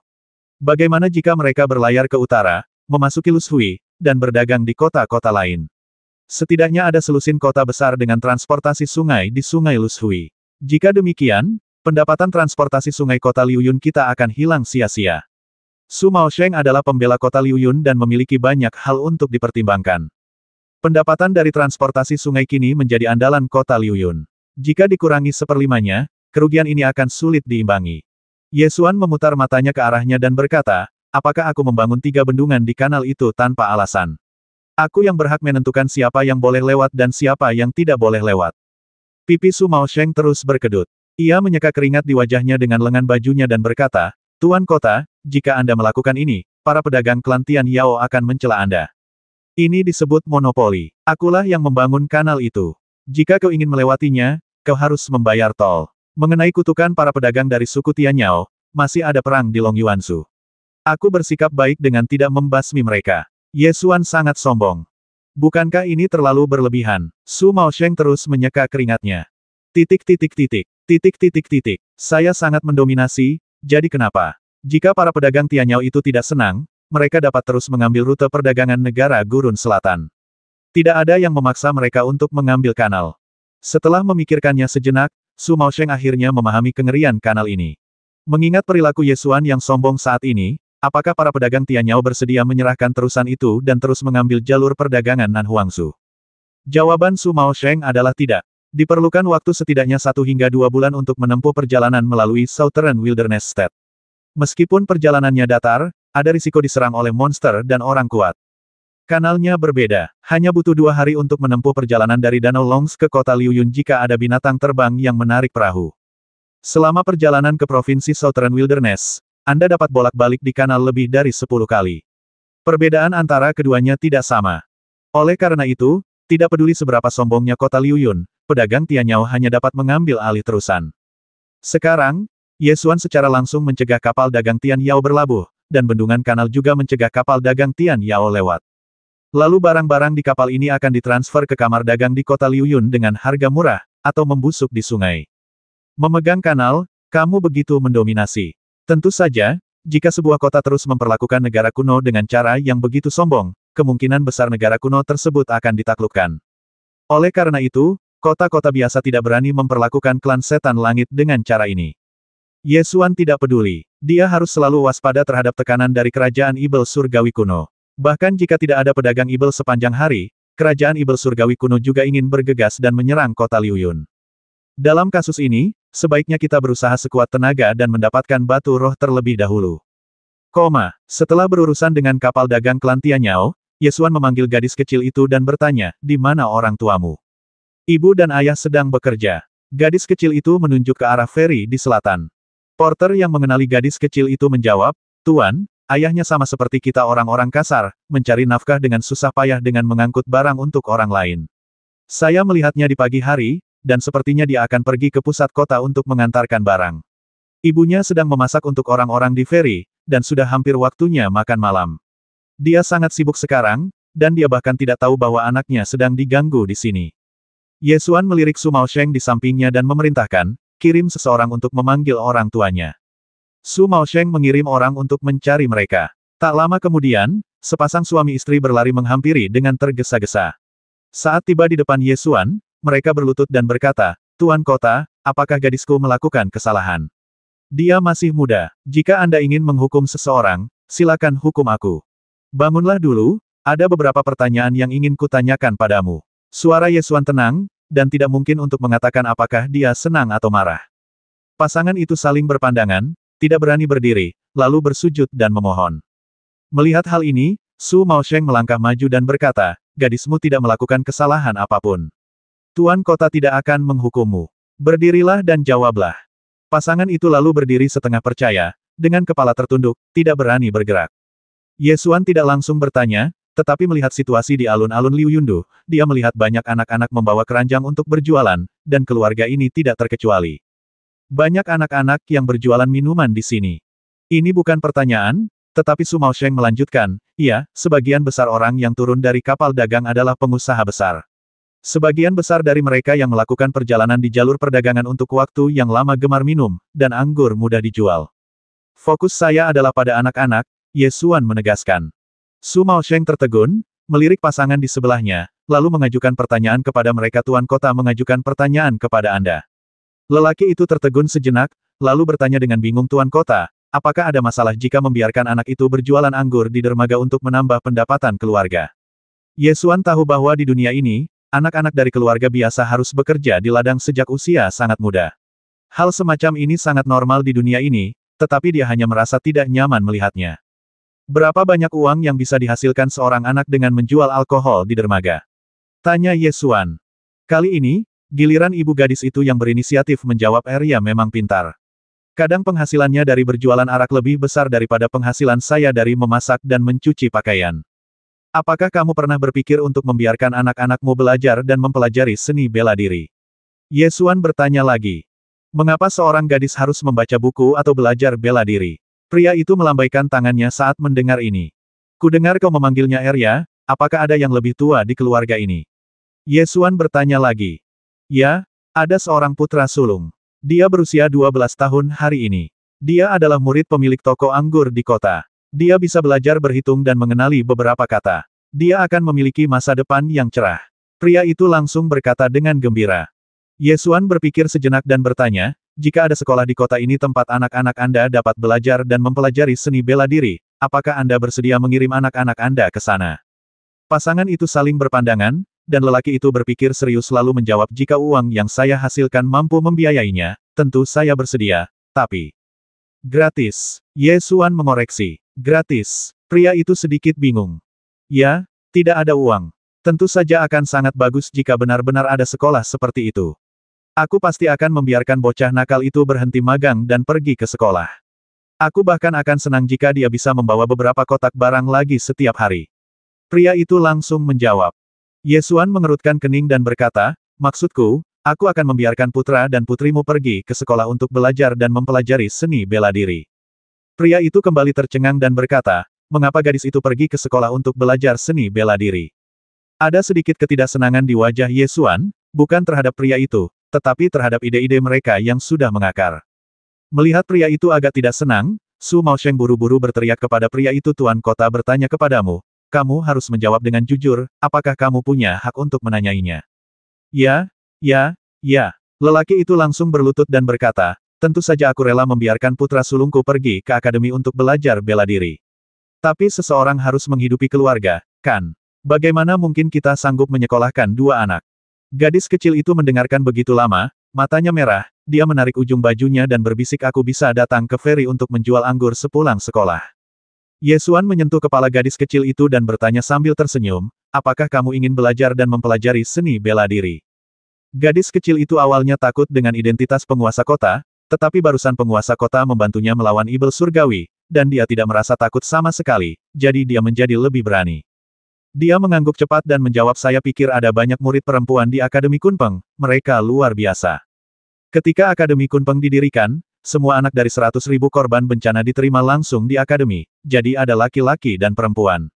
Bagaimana jika mereka berlayar ke utara, memasuki Lushui, dan berdagang di kota-kota lain? Setidaknya ada selusin kota besar dengan transportasi sungai di Sungai Lushui. Jika demikian, pendapatan transportasi sungai kota Liu Yun kita akan hilang sia-sia. Su Maosheng adalah pembela kota Liu Yun dan memiliki banyak hal untuk dipertimbangkan. Pendapatan dari transportasi sungai kini menjadi andalan kota Liu Yun. Jika dikurangi 1/5-nya, kerugian ini akan sulit diimbangi. Ye Xuan memutar matanya ke arahnya dan berkata, apakah aku membangun 3 bendungan di kanal itu tanpa alasan? Aku yang berhak menentukan siapa yang boleh lewat dan siapa yang tidak boleh lewat. Pipi Su Maosheng terus berkedut. Ia menyeka keringat di wajahnya dengan lengan bajunya dan berkata, Tuan Kota, jika Anda melakukan ini, para pedagang klan Tian Yao akan mencela Anda. Ini disebut monopoli. Akulah yang membangun kanal itu. Jika kau ingin melewatinya, kau harus membayar tol. Mengenai kutukan para pedagang dari suku Tian Yao, masih ada perang di Long Yuansu. Aku bersikap baik dengan tidak membasmi mereka. Ye Xuan sangat sombong. Bukankah ini terlalu berlebihan? Su Maosheng terus menyeka keringatnya. Saya sangat mendominasi, jadi kenapa? Jika para pedagang Tianyao itu tidak senang, mereka dapat terus mengambil rute perdagangan negara Gurun Selatan. Tidak ada yang memaksa mereka untuk mengambil kanal. Setelah memikirkannya sejenak, Su Maosheng akhirnya memahami kengerian kanal ini. Mengingat perilaku Ye Xuan yang sombong saat ini, apakah para pedagang Tianyao bersedia menyerahkan terusan itu dan terus mengambil jalur perdagangan Nan Huangsu? Jawaban Su Maosheng adalah tidak. Diperlukan waktu setidaknya 1 hingga 2 bulan untuk menempuh perjalanan melalui Southern Wilderness State. Meskipun perjalanannya datar, ada risiko diserang oleh monster dan orang kuat. Kanalnya berbeda, hanya butuh 2 hari untuk menempuh perjalanan dari Danau Longs ke kota Liu Yun jika ada binatang terbang yang menarik perahu. Selama perjalanan ke provinsi Southern Wilderness, Anda dapat bolak-balik di kanal lebih dari 10 kali. Perbedaan antara keduanya tidak sama. Oleh karena itu, tidak peduli seberapa sombongnya kota Liu Yun, pedagang Tianyao hanya dapat mengambil alih terusan. Sekarang, Ye Xuan secara langsung mencegah kapal dagang Tian Yao berlabuh, dan bendungan kanal juga mencegah kapal dagang Tian Yao lewat. Lalu barang-barang di kapal ini akan ditransfer ke kamar dagang di kota Liu Yun dengan harga murah, atau membusuk di sungai. Memegang kanal, kamu begitu mendominasi. Tentu saja, jika sebuah kota terus memperlakukan negara kuno dengan cara yang begitu sombong, kemungkinan besar negara kuno tersebut akan ditaklukkan. Oleh karena itu, kota-kota biasa tidak berani memperlakukan klan Setan Langit dengan cara ini. Ye Xuan tidak peduli. Dia harus selalu waspada terhadap tekanan dari kerajaan Ibel Surgawi kuno. Bahkan jika tidak ada pedagang Ibel sepanjang hari, kerajaan Ibel Surgawi kuno juga ingin bergegas dan menyerang kota Liu Yun. Dalam kasus ini, sebaiknya kita berusaha sekuat tenaga dan mendapatkan batu roh terlebih dahulu. Setelah berurusan dengan kapal dagang klan Tianyao, Ye Xuan memanggil gadis kecil itu dan bertanya, di mana orang tuamu? Ibu dan ayah sedang bekerja. Gadis kecil itu menunjuk ke arah feri di selatan. Porter yang mengenali gadis kecil itu menjawab, Tuan, ayahnya sama seperti kita orang-orang kasar, mencari nafkah dengan susah payah dengan mengangkut barang untuk orang lain. Saya melihatnya di pagi hari, dan sepertinya dia akan pergi ke pusat kota untuk mengantarkan barang. Ibunya sedang memasak untuk orang-orang di feri, dan sudah hampir waktunya makan malam. Dia sangat sibuk sekarang, dan dia bahkan tidak tahu bahwa anaknya sedang diganggu di sini. Ye Xuan melirik Su Maosheng di sampingnya dan memerintahkan, kirim seseorang untuk memanggil orang tuanya. Su Maosheng mengirim orang untuk mencari mereka. Tak lama kemudian, sepasang suami istri berlari menghampiri dengan tergesa-gesa. Saat tiba di depan Ye Xuan, mereka berlutut dan berkata, Tuan Kota, apakah gadisku melakukan kesalahan? Dia masih muda. Jika Anda ingin menghukum seseorang, silakan hukum aku. Bangunlah dulu, ada beberapa pertanyaan yang ingin kutanyakan padamu. Suara Yesuan tenang, dan tidak mungkin untuk mengatakan apakah dia senang atau marah. Pasangan itu saling berpandangan, tidak berani berdiri, lalu bersujud dan memohon. Melihat hal ini, Su Maosheng melangkah maju dan berkata, gadismu tidak melakukan kesalahan apapun. Tuan kota tidak akan menghukummu. Berdirilah dan jawablah. Pasangan itu lalu berdiri setengah percaya, dengan kepala tertunduk, tidak berani bergerak. Yesuan tidak langsung bertanya, tetapi melihat situasi di alun-alun Liu Yundu, dia melihat banyak anak-anak membawa keranjang untuk berjualan, dan keluarga ini tidak terkecuali. Banyak anak-anak yang berjualan minuman di sini. Ini bukan pertanyaan, tetapi Su Maosheng melanjutkan, iya, sebagian besar orang yang turun dari kapal dagang adalah pengusaha besar. Sebagian besar dari mereka yang melakukan perjalanan di jalur perdagangan untuk waktu yang lama gemar minum, dan anggur mudah dijual. Fokus saya adalah pada anak-anak, Yesuan menegaskan. Su Maosheng tertegun, melirik pasangan di sebelahnya, lalu mengajukan pertanyaan kepada mereka. Tuan kota mengajukan pertanyaan kepada Anda. Lelaki itu tertegun sejenak, lalu bertanya dengan bingung. Tuan kota, apakah ada masalah jika membiarkan anak itu berjualan anggur di dermaga untuk menambah pendapatan keluarga? Yesuan tahu bahwa di dunia ini, anak-anak dari keluarga biasa harus bekerja di ladang sejak usia sangat muda. Hal semacam ini sangat normal di dunia ini, tetapi dia hanya merasa tidak nyaman melihatnya. Berapa banyak uang yang bisa dihasilkan seorang anak dengan menjual alkohol di dermaga? Tanya Yesuan. Kali ini, giliran ibu gadis itu yang berinisiatif menjawab. Arya memang pintar. Kadang penghasilannya dari berjualan arak lebih besar daripada penghasilan saya dari memasak dan mencuci pakaian. Apakah kamu pernah berpikir untuk membiarkan anak-anakmu belajar dan mempelajari seni bela diri? Yesuan bertanya lagi. Mengapa seorang gadis harus membaca buku atau belajar bela diri? Pria itu melambaikan tangannya saat mendengar ini. Kudengar kau memanggilnya Arya, apakah ada yang lebih tua di keluarga ini? Yesuan bertanya lagi. Ya, ada seorang putra sulung. Dia berusia 12 tahun hari ini. Dia adalah murid pemilik toko anggur di kota. Dia bisa belajar berhitung dan mengenali beberapa kata. Dia akan memiliki masa depan yang cerah. Pria itu langsung berkata dengan gembira. Yesuan berpikir sejenak dan bertanya, jika ada sekolah di kota ini tempat anak-anak Anda dapat belajar dan mempelajari seni bela diri, apakah Anda bersedia mengirim anak-anak Anda ke sana? Pasangan itu saling berpandangan, dan lelaki itu berpikir serius lalu menjawab, jika uang yang saya hasilkan mampu membiayainya, tentu saya bersedia, tapi... Gratis. Yesuan mengoreksi. Gratis. Pria itu sedikit bingung. Ya, tidak ada uang. Tentu saja akan sangat bagus jika benar-benar ada sekolah seperti itu. Aku pasti akan membiarkan bocah nakal itu berhenti magang dan pergi ke sekolah. Aku bahkan akan senang jika dia bisa membawa beberapa kotak barang lagi setiap hari. Pria itu langsung menjawab. Yesuan mengerutkan kening dan berkata, maksudku, aku akan membiarkan putra dan putrimu pergi ke sekolah untuk belajar dan mempelajari seni bela diri. Pria itu kembali tercengang dan berkata, mengapa gadis itu pergi ke sekolah untuk belajar seni bela diri? Ada sedikit ketidaksenangan di wajah Yesuan, bukan terhadap pria itu, tetapi terhadap ide-ide mereka yang sudah mengakar. Melihat pria itu agak tidak senang, Su Maosheng buru-buru berteriak kepada pria itu. Tuan kota bertanya kepadamu, kamu harus menjawab dengan jujur, apakah kamu punya hak untuk menanyainya? Ya, ya, ya. Lelaki itu langsung berlutut dan berkata, tentu saja aku rela membiarkan putra sulungku pergi ke akademi untuk belajar bela diri. Tapi seseorang harus menghidupi keluarga, kan? Bagaimana mungkin kita sanggup menyekolahkan dua anak? Gadis kecil itu mendengarkan begitu lama, matanya merah, dia menarik ujung bajunya dan berbisik, aku bisa datang ke ferry untuk menjual anggur sepulang sekolah. Yesuan menyentuh kepala gadis kecil itu dan bertanya sambil tersenyum, apakah kamu ingin belajar dan mempelajari seni bela diri? Gadis kecil itu awalnya takut dengan identitas penguasa kota, tetapi barusan penguasa kota membantunya melawan iblis surgawi, dan dia tidak merasa takut sama sekali, jadi dia menjadi lebih berani. Dia mengangguk cepat dan menjawab, saya pikir ada banyak murid perempuan di Akademi Kunpeng, mereka luar biasa. Ketika Akademi Kunpeng didirikan, semua anak dari 100.000 korban bencana diterima langsung di akademi, jadi ada laki-laki dan perempuan.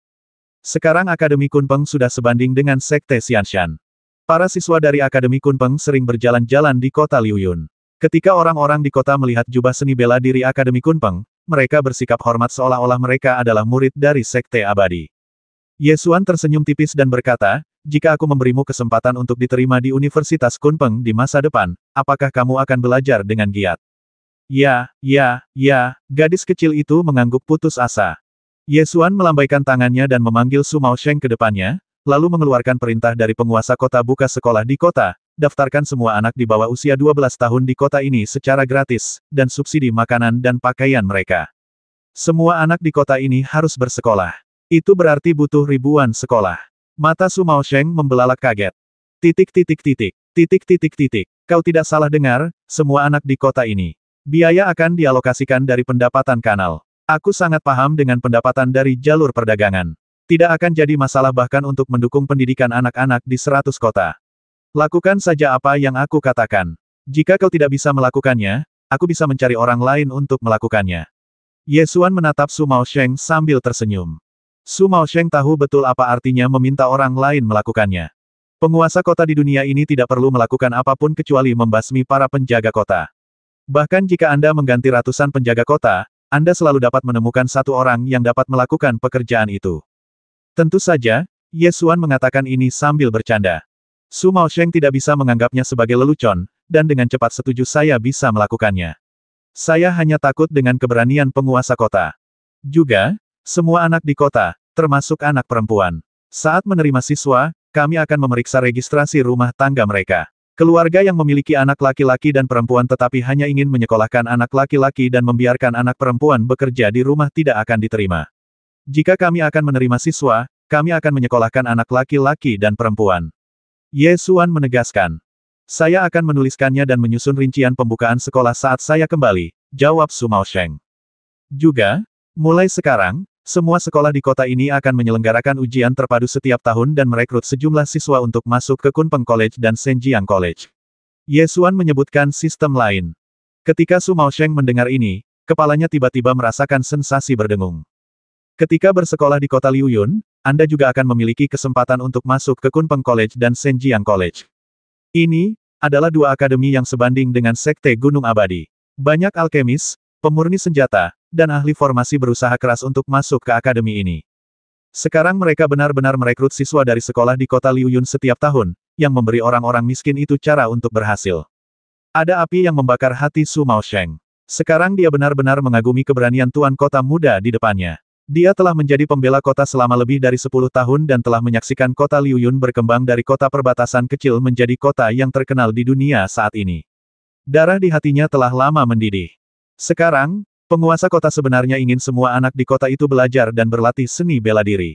Sekarang Akademi Kunpeng sudah sebanding dengan Sekte Xianshan. Para siswa dari Akademi Kunpeng sering berjalan-jalan di kota Liuyun. Ketika orang-orang di kota melihat jubah seni bela diri Akademi Kunpeng, mereka bersikap hormat seolah-olah mereka adalah murid dari Sekte Abadi. Yesuan tersenyum tipis dan berkata, jika aku memberimu kesempatan untuk diterima di Universitas Kunpeng di masa depan, apakah kamu akan belajar dengan giat? Ya, gadis kecil itu mengangguk putus asa. Yesuan melambaikan tangannya dan memanggil Su Maosheng ke depannya, lalu mengeluarkan perintah dari penguasa kota buka sekolah di kota, daftarkan semua anak di bawah usia 12 tahun di kota ini secara gratis, dan subsidi makanan dan pakaian mereka. Semua anak di kota ini harus bersekolah. Itu berarti butuh ribuan sekolah. Mata Su Maosheng membelalak kaget. Titik titik titik. Titik titik titik. Kau tidak salah dengar, semua anak di kota ini. Biaya akan dialokasikan dari pendapatan kanal. Aku sangat paham dengan pendapatan dari jalur perdagangan. Tidak akan jadi masalah bahkan untuk mendukung pendidikan anak-anak di 100 kota. Lakukan saja apa yang aku katakan. Jika kau tidak bisa melakukannya, aku bisa mencari orang lain untuk melakukannya. Ye Xuan menatap Su Maosheng sambil tersenyum. Su Maosheng tahu betul apa artinya meminta orang lain melakukannya. Penguasa kota di dunia ini tidak perlu melakukan apapun kecuali membasmi para penjaga kota. Bahkan jika Anda mengganti ratusan penjaga kota, Anda selalu dapat menemukan satu orang yang dapat melakukan pekerjaan itu. Tentu saja, Ye Xuan mengatakan ini sambil bercanda. Su Maosheng tidak bisa menganggapnya sebagai lelucon, dan dengan cepat setuju saya bisa melakukannya. Saya hanya takut dengan keberanian penguasa kota. Juga, semua anak di kota, termasuk anak perempuan. Saat menerima siswa, kami akan memeriksa registrasi rumah tangga mereka. Keluarga yang memiliki anak laki-laki dan perempuan tetapi hanya ingin menyekolahkan anak laki-laki dan membiarkan anak perempuan bekerja di rumah tidak akan diterima. Jika kami akan menerima siswa, kami akan menyekolahkan anak laki-laki dan perempuan. Ye Xuan menegaskan. Saya akan menuliskannya dan menyusun rincian pembukaan sekolah saat saya kembali, jawab Su Maosheng. Juga, mulai sekarang, semua sekolah di kota ini akan menyelenggarakan ujian terpadu setiap tahun dan merekrut sejumlah siswa untuk masuk ke Kunpeng College dan Senjiang College. Ye Xuan menyebutkan sistem lain. Ketika Su Maosheng mendengar ini, kepalanya tiba-tiba merasakan sensasi berdengung. Ketika bersekolah di kota Liuyun, Anda juga akan memiliki kesempatan untuk masuk ke Kunpeng College dan Senjiang College. Ini adalah dua akademi yang sebanding dengan Sekte Gunung Abadi. Banyak alkemis, pemurni senjata, dan ahli formasi berusaha keras untuk masuk ke akademi ini. Sekarang mereka benar-benar merekrut siswa dari sekolah di kota Liuyun setiap tahun, yang memberi orang-orang miskin itu cara untuk berhasil. Ada api yang membakar hati Su Maosheng. Sekarang dia benar-benar mengagumi keberanian tuan kota muda di depannya. Dia telah menjadi pembela kota selama lebih dari 10 tahun dan telah menyaksikan kota Liuyun berkembang dari kota perbatasan kecil menjadi kota yang terkenal di dunia saat ini. Darah di hatinya telah lama mendidih. Sekarang, penguasa kota sebenarnya ingin semua anak di kota itu belajar dan berlatih seni bela diri.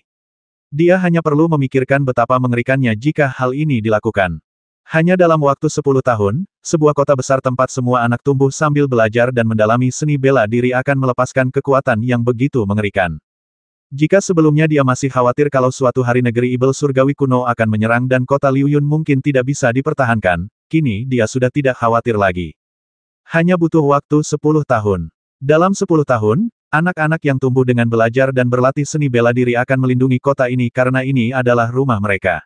Dia hanya perlu memikirkan betapa mengerikannya jika hal ini dilakukan. Hanya dalam waktu 10 tahun, sebuah kota besar tempat semua anak tumbuh sambil belajar dan mendalami seni bela diri akan melepaskan kekuatan yang begitu mengerikan. Jika sebelumnya dia masih khawatir kalau suatu hari negeri Ibel Surgawi kuno akan menyerang dan kota Liuyun mungkin tidak bisa dipertahankan, kini dia sudah tidak khawatir lagi. Hanya butuh waktu 10 tahun. Dalam 10 tahun, anak-anak yang tumbuh dengan belajar dan berlatih seni bela diri akan melindungi kota ini karena ini adalah rumah mereka.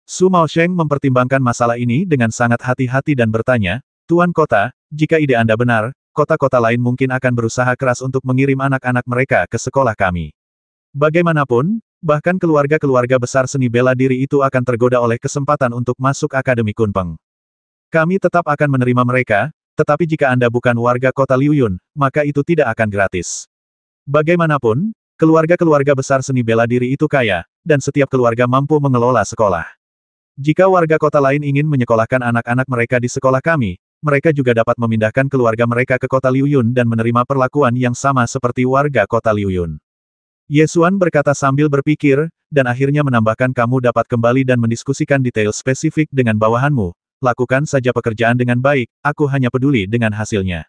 Su Maosheng mempertimbangkan masalah ini dengan sangat hati-hati dan bertanya, Tuan Kota, jika ide Anda benar, kota-kota lain mungkin akan berusaha keras untuk mengirim anak-anak mereka ke sekolah kami. Bagaimanapun, bahkan keluarga-keluarga besar seni bela diri itu akan tergoda oleh kesempatan untuk masuk Akademi Kunpeng. Kami tetap akan menerima mereka, tetapi jika Anda bukan warga kota Liuyun, maka itu tidak akan gratis. Bagaimanapun, keluarga-keluarga besar seni bela diri itu kaya, dan setiap keluarga mampu mengelola sekolah. Jika warga kota lain ingin menyekolahkan anak-anak mereka di sekolah kami, mereka juga dapat memindahkan keluarga mereka ke kota Liuyun dan menerima perlakuan yang sama seperti warga kota Liuyun. Ye Xuan berkata sambil berpikir, dan akhirnya menambahkan kamu dapat kembali dan mendiskusikan detail spesifik dengan bawahanmu. Lakukan saja pekerjaan dengan baik, aku hanya peduli dengan hasilnya.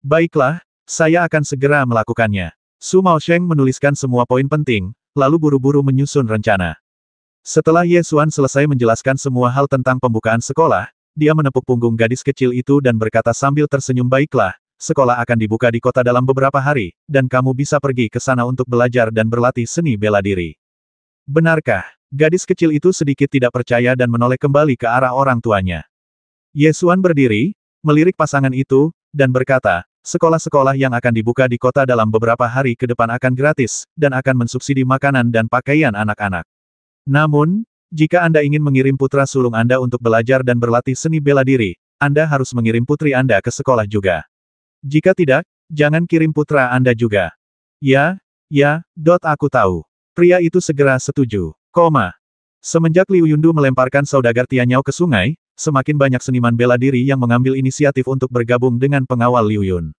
Baiklah, saya akan segera melakukannya. Su Maosheng menuliskan semua poin penting, lalu buru-buru menyusun rencana. Setelah Ye Xuan selesai menjelaskan semua hal tentang pembukaan sekolah, dia menepuk punggung gadis kecil itu dan berkata sambil tersenyum baiklah, sekolah akan dibuka di kota dalam beberapa hari, dan kamu bisa pergi ke sana untuk belajar dan berlatih seni bela diri. Benarkah? Gadis kecil itu sedikit tidak percaya dan menoleh kembali ke arah orang tuanya. Ye Xuan berdiri, melirik pasangan itu, dan berkata, sekolah-sekolah yang akan dibuka di kota dalam beberapa hari ke depan akan gratis, dan akan mensubsidi makanan dan pakaian anak-anak. Namun, jika Anda ingin mengirim putra sulung Anda untuk belajar dan berlatih seni bela diri, Anda harus mengirim putri Anda ke sekolah juga. Jika tidak, jangan kirim putra Anda juga. Ya, aku tahu. Pria itu segera setuju. Semenjak Liu Yundu melemparkan saudagar Tianyao ke sungai, semakin banyak seniman bela diri yang mengambil inisiatif untuk bergabung dengan pengawal Liu Yun.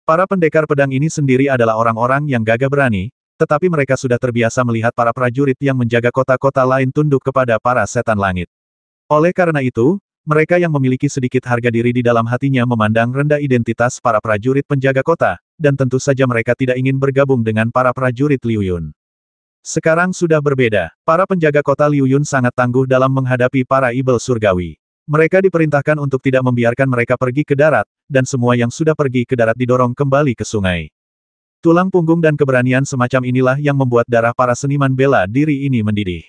Para pendekar pedang ini sendiri adalah orang-orang yang gagah berani, tetapi mereka sudah terbiasa melihat para prajurit yang menjaga kota-kota lain tunduk kepada para setan langit. Oleh karena itu, mereka yang memiliki sedikit harga diri di dalam hatinya memandang rendah identitas para prajurit penjaga kota, dan tentu saja mereka tidak ingin bergabung dengan para prajurit Liu Yun. Sekarang sudah berbeda, para penjaga kota Liu Yun sangat tangguh dalam menghadapi para ibel surgawi. Mereka diperintahkan untuk tidak membiarkan mereka pergi ke darat, dan semua yang sudah pergi ke darat didorong kembali ke sungai. Tulang punggung dan keberanian semacam inilah yang membuat darah para seniman bela diri ini mendidih.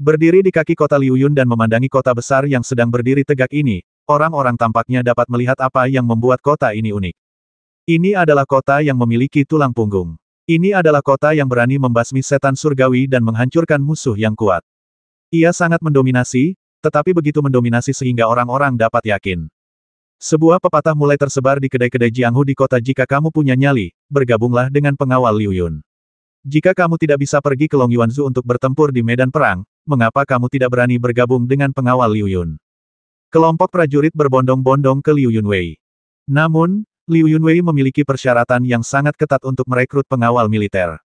Berdiri di kaki kota Liu Yun dan memandangi kota besar yang sedang berdiri tegak ini, orang-orang tampaknya dapat melihat apa yang membuat kota ini unik. Ini adalah kota yang memiliki tulang punggung. Ini adalah kota yang berani membasmi setan surgawi dan menghancurkan musuh yang kuat. Ia sangat mendominasi, tetapi begitu mendominasi sehingga orang-orang dapat yakin. Sebuah pepatah mulai tersebar di kedai-kedai Jianghu di kota. Jika kamu punya nyali, bergabunglah dengan pengawal Liu Yun. Jika kamu tidak bisa pergi ke Long Yuanzhu untuk bertempur di medan perang, mengapa kamu tidak berani bergabung dengan pengawal Liu Yun? Kelompok prajurit berbondong-bondong ke Liu Yunwei. Namun, Liu Yunwei memiliki persyaratan yang sangat ketat untuk merekrut pengawal militer.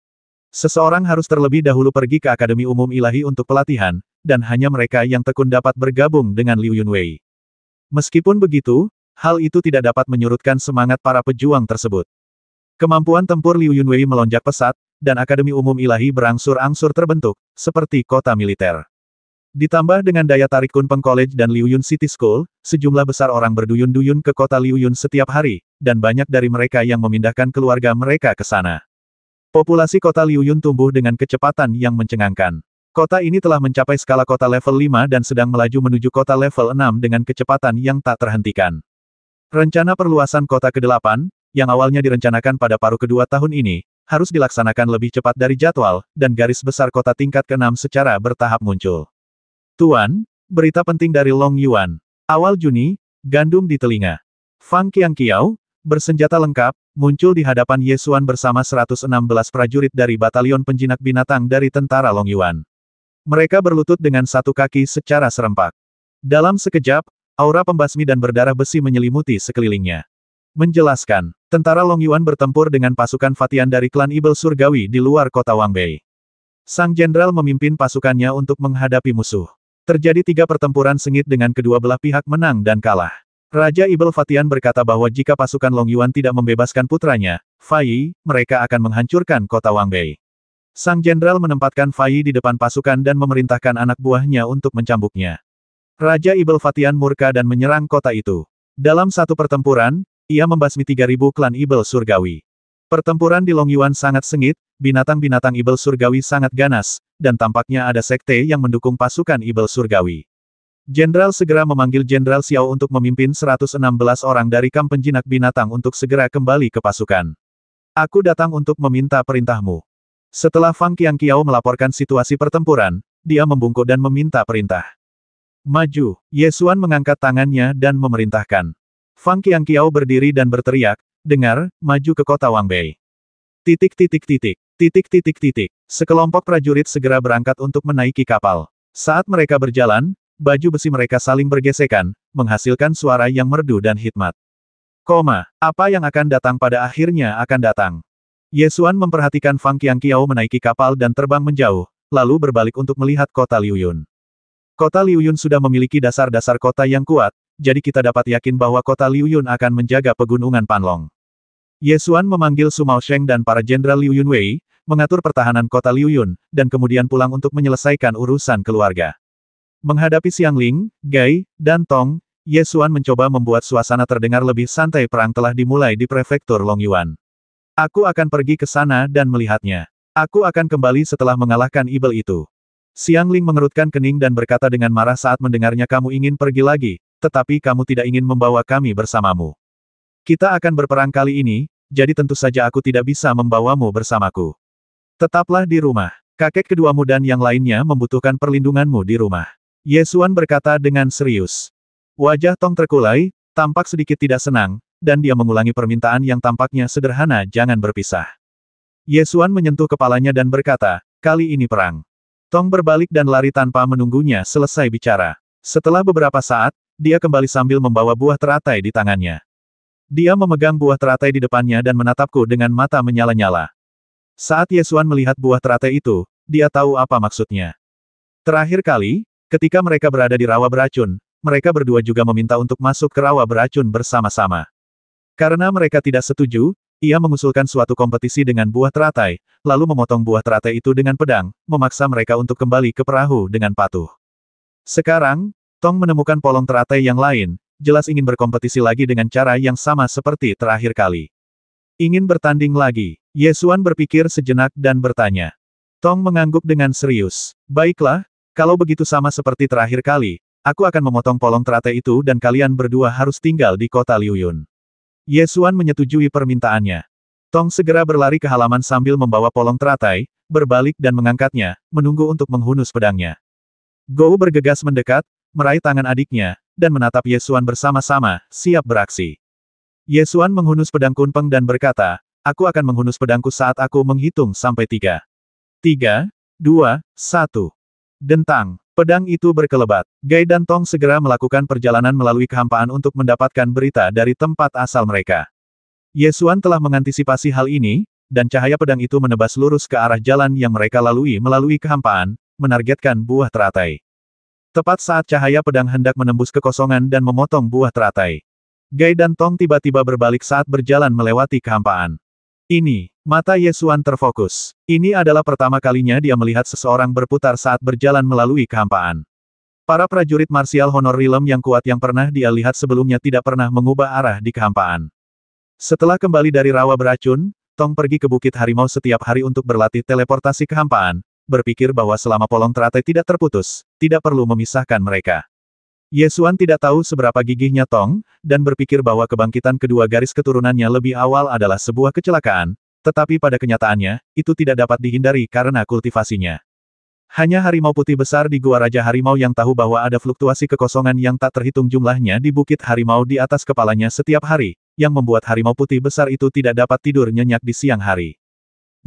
Seseorang harus terlebih dahulu pergi ke Akademi Umum Ilahi untuk pelatihan, dan hanya mereka yang tekun dapat bergabung dengan Liu Yunwei. Meskipun begitu, hal itu tidak dapat menyurutkan semangat para pejuang tersebut. Kemampuan tempur Liu Yunwei melonjak pesat, dan Akademi Umum Ilahi berangsur-angsur terbentuk, seperti kota militer. Ditambah dengan daya tarik Kunpeng College dan Liu Yun City School, sejumlah besar orang berduyun-duyun ke kota Liu Yun setiap hari, dan banyak dari mereka yang memindahkan keluarga mereka ke sana. Populasi kota Liu Yun tumbuh dengan kecepatan yang mencengangkan. Kota ini telah mencapai skala kota level 5 dan sedang melaju menuju kota level 6 dengan kecepatan yang tak terhentikan. Rencana perluasan kota ke-8, yang awalnya direncanakan pada paruh kedua tahun ini, harus dilaksanakan lebih cepat dari jadwal, dan garis besar kota tingkat ke-6 secara bertahap muncul. Tuan, berita penting dari Long Yuan. Awal Juni, gandum di telinga. Fang Qiangqiao, bersenjata lengkap, muncul di hadapan Ye Xuan bersama 116 prajurit dari Batalion Penjinak Binatang dari tentara Long Yuan. Mereka berlutut dengan satu kaki secara serempak. Dalam sekejap, aura pembasmi dan berdarah besi menyelimuti sekelilingnya. Menjelaskan, tentara Long Yuan bertempur dengan pasukan Fatian dari klan Ibel Surgawi di luar kota Wangbei. Sang jenderal memimpin pasukannya untuk menghadapi musuh. Terjadi 3 pertempuran sengit dengan kedua belah pihak menang dan kalah. Raja Ibel Fatian berkata bahwa jika pasukan Long Yuan tidak membebaskan putranya, Fai Yi, mereka akan menghancurkan kota Wangbei. Sang jenderal menempatkan Fai Yi di depan pasukan dan memerintahkan anak buahnya untuk mencambuknya. Raja Ibel Fatian murka dan menyerang kota itu. Dalam satu pertempuran, ia membasmi 3.000 klan Ibel Surgawi. Pertempuran di Long Yuan sangat sengit, binatang-binatang Ibel Surgawi sangat ganas, dan tampaknya ada sekte yang mendukung pasukan Ibel Surgawi. Jenderal segera memanggil Jenderal Xiao untuk memimpin 116 orang dari kamp penjinak binatang untuk segera kembali ke pasukan. Aku datang untuk meminta perintahmu. Setelah Fang Qiangqiao melaporkan situasi pertempuran, dia membungkuk dan meminta perintah. Maju, Ye Xuan mengangkat tangannya dan memerintahkan. Fang Qiangqiao berdiri dan berteriak, dengar, maju ke kota Wangbei. Titik. Sekelompok prajurit segera berangkat untuk menaiki kapal. Saat mereka berjalan, baju besi mereka saling bergesekan, menghasilkan suara yang merdu dan hikmat. Apa yang akan datang pada akhirnya akan datang. Ye Xuan memperhatikan Fang Qiangqiao menaiki kapal dan terbang menjauh, lalu berbalik untuk melihat kota Liu Yun. Kota Liu Yun sudah memiliki dasar-dasar kota yang kuat, jadi kita dapat yakin bahwa kota Liu Yun akan menjaga pegunungan Panlong. Ye Xuan memanggil Su Maosheng dan para jenderal Liu Yunwei, mengatur pertahanan kota Liu Yun, dan kemudian pulang untuk menyelesaikan urusan keluarga. Menghadapi Xiangling, Gai, dan Tong, Ye Xuan mencoba membuat suasana terdengar lebih santai. Perang telah dimulai di prefektur Long Yuan. Aku akan pergi ke sana dan melihatnya. Aku akan kembali setelah mengalahkan Ibel itu. Xiangling mengerutkan kening dan berkata dengan marah saat mendengarnya, kamu ingin pergi lagi, tetapi kamu tidak ingin membawa kami bersamamu. Kita akan berperang kali ini, jadi tentu saja aku tidak bisa membawamu bersamaku. Tetaplah di rumah. Kakek keduamu dan yang lainnya membutuhkan perlindunganmu di rumah. Ye Xuan berkata dengan serius. Wajah Tong terkulai, tampak sedikit tidak senang, dan dia mengulangi permintaan yang tampaknya sederhana, jangan berpisah. Ye Xuan menyentuh kepalanya dan berkata, kali ini perang. Tong berbalik dan lari tanpa menunggunya selesai bicara. Setelah beberapa saat, dia kembali sambil membawa buah teratai di tangannya. Dia memegang buah teratai di depannya dan menatapku dengan mata menyala-nyala. Saat Yesuan melihat buah teratai itu, dia tahu apa maksudnya. Terakhir kali, ketika mereka berada di rawa beracun, mereka berdua juga meminta untuk masuk ke rawa beracun bersama-sama. Karena mereka tidak setuju, ia mengusulkan suatu kompetisi dengan buah teratai, lalu memotong buah teratai itu dengan pedang, memaksa mereka untuk kembali ke perahu dengan patuh. Sekarang, Tong menemukan polong teratai yang lain, jelas ingin berkompetisi lagi dengan cara yang sama seperti terakhir kali. Ingin bertanding lagi. Yesuan berpikir sejenak dan bertanya. Tong mengangguk dengan serius. Baiklah, kalau begitu sama seperti terakhir kali, aku akan memotong polong teratai itu dan kalian berdua harus tinggal di kota Liuyun. Yesuan menyetujui permintaannya. Tong segera berlari ke halaman sambil membawa polong teratai, berbalik dan mengangkatnya, menunggu untuk menghunus pedangnya. Gou bergegas mendekat, meraih tangan adiknya, dan menatap Yesuan bersama-sama, siap beraksi. Yesuan menghunus pedang Kunpeng dan berkata, aku akan menghunus pedangku saat aku menghitung sampai 3. 3, 2, 1. Dentang. Pedang itu berkelebat. Gai dan Tong segera melakukan perjalanan melalui kehampaan untuk mendapatkan berita dari tempat asal mereka. Yesuan telah mengantisipasi hal ini, dan cahaya pedang itu menebas lurus ke arah jalan yang mereka lalui melalui kehampaan, menargetkan buah teratai. Tepat saat cahaya pedang hendak menembus kekosongan dan memotong buah teratai. Gai dan Tong tiba-tiba berbalik saat berjalan melewati kehampaan. Ini, mata Yesuan terfokus. Ini adalah pertama kalinya dia melihat seseorang berputar saat berjalan melalui kehampaan. Para prajurit marsial honor Rilem yang kuat yang pernah dia lihat sebelumnya tidak pernah mengubah arah di kehampaan. Setelah kembali dari rawa beracun, Tong pergi ke Bukit Harimau setiap hari untuk berlatih teleportasi kehampaan, berpikir bahwa selama polong teratai tidak terputus, tidak perlu memisahkan mereka. Yesuan tidak tahu seberapa gigihnya Tong, dan berpikir bahwa kebangkitan kedua garis keturunannya lebih awal adalah sebuah kecelakaan, tetapi pada kenyataannya, itu tidak dapat dihindari karena kultivasinya. Hanya harimau putih besar di Gua Raja Harimau yang tahu bahwa ada fluktuasi kekosongan yang tak terhitung jumlahnya di Bukit Harimau di atas kepalanya setiap hari, yang membuat harimau putih besar itu tidak dapat tidur nyenyak di siang hari.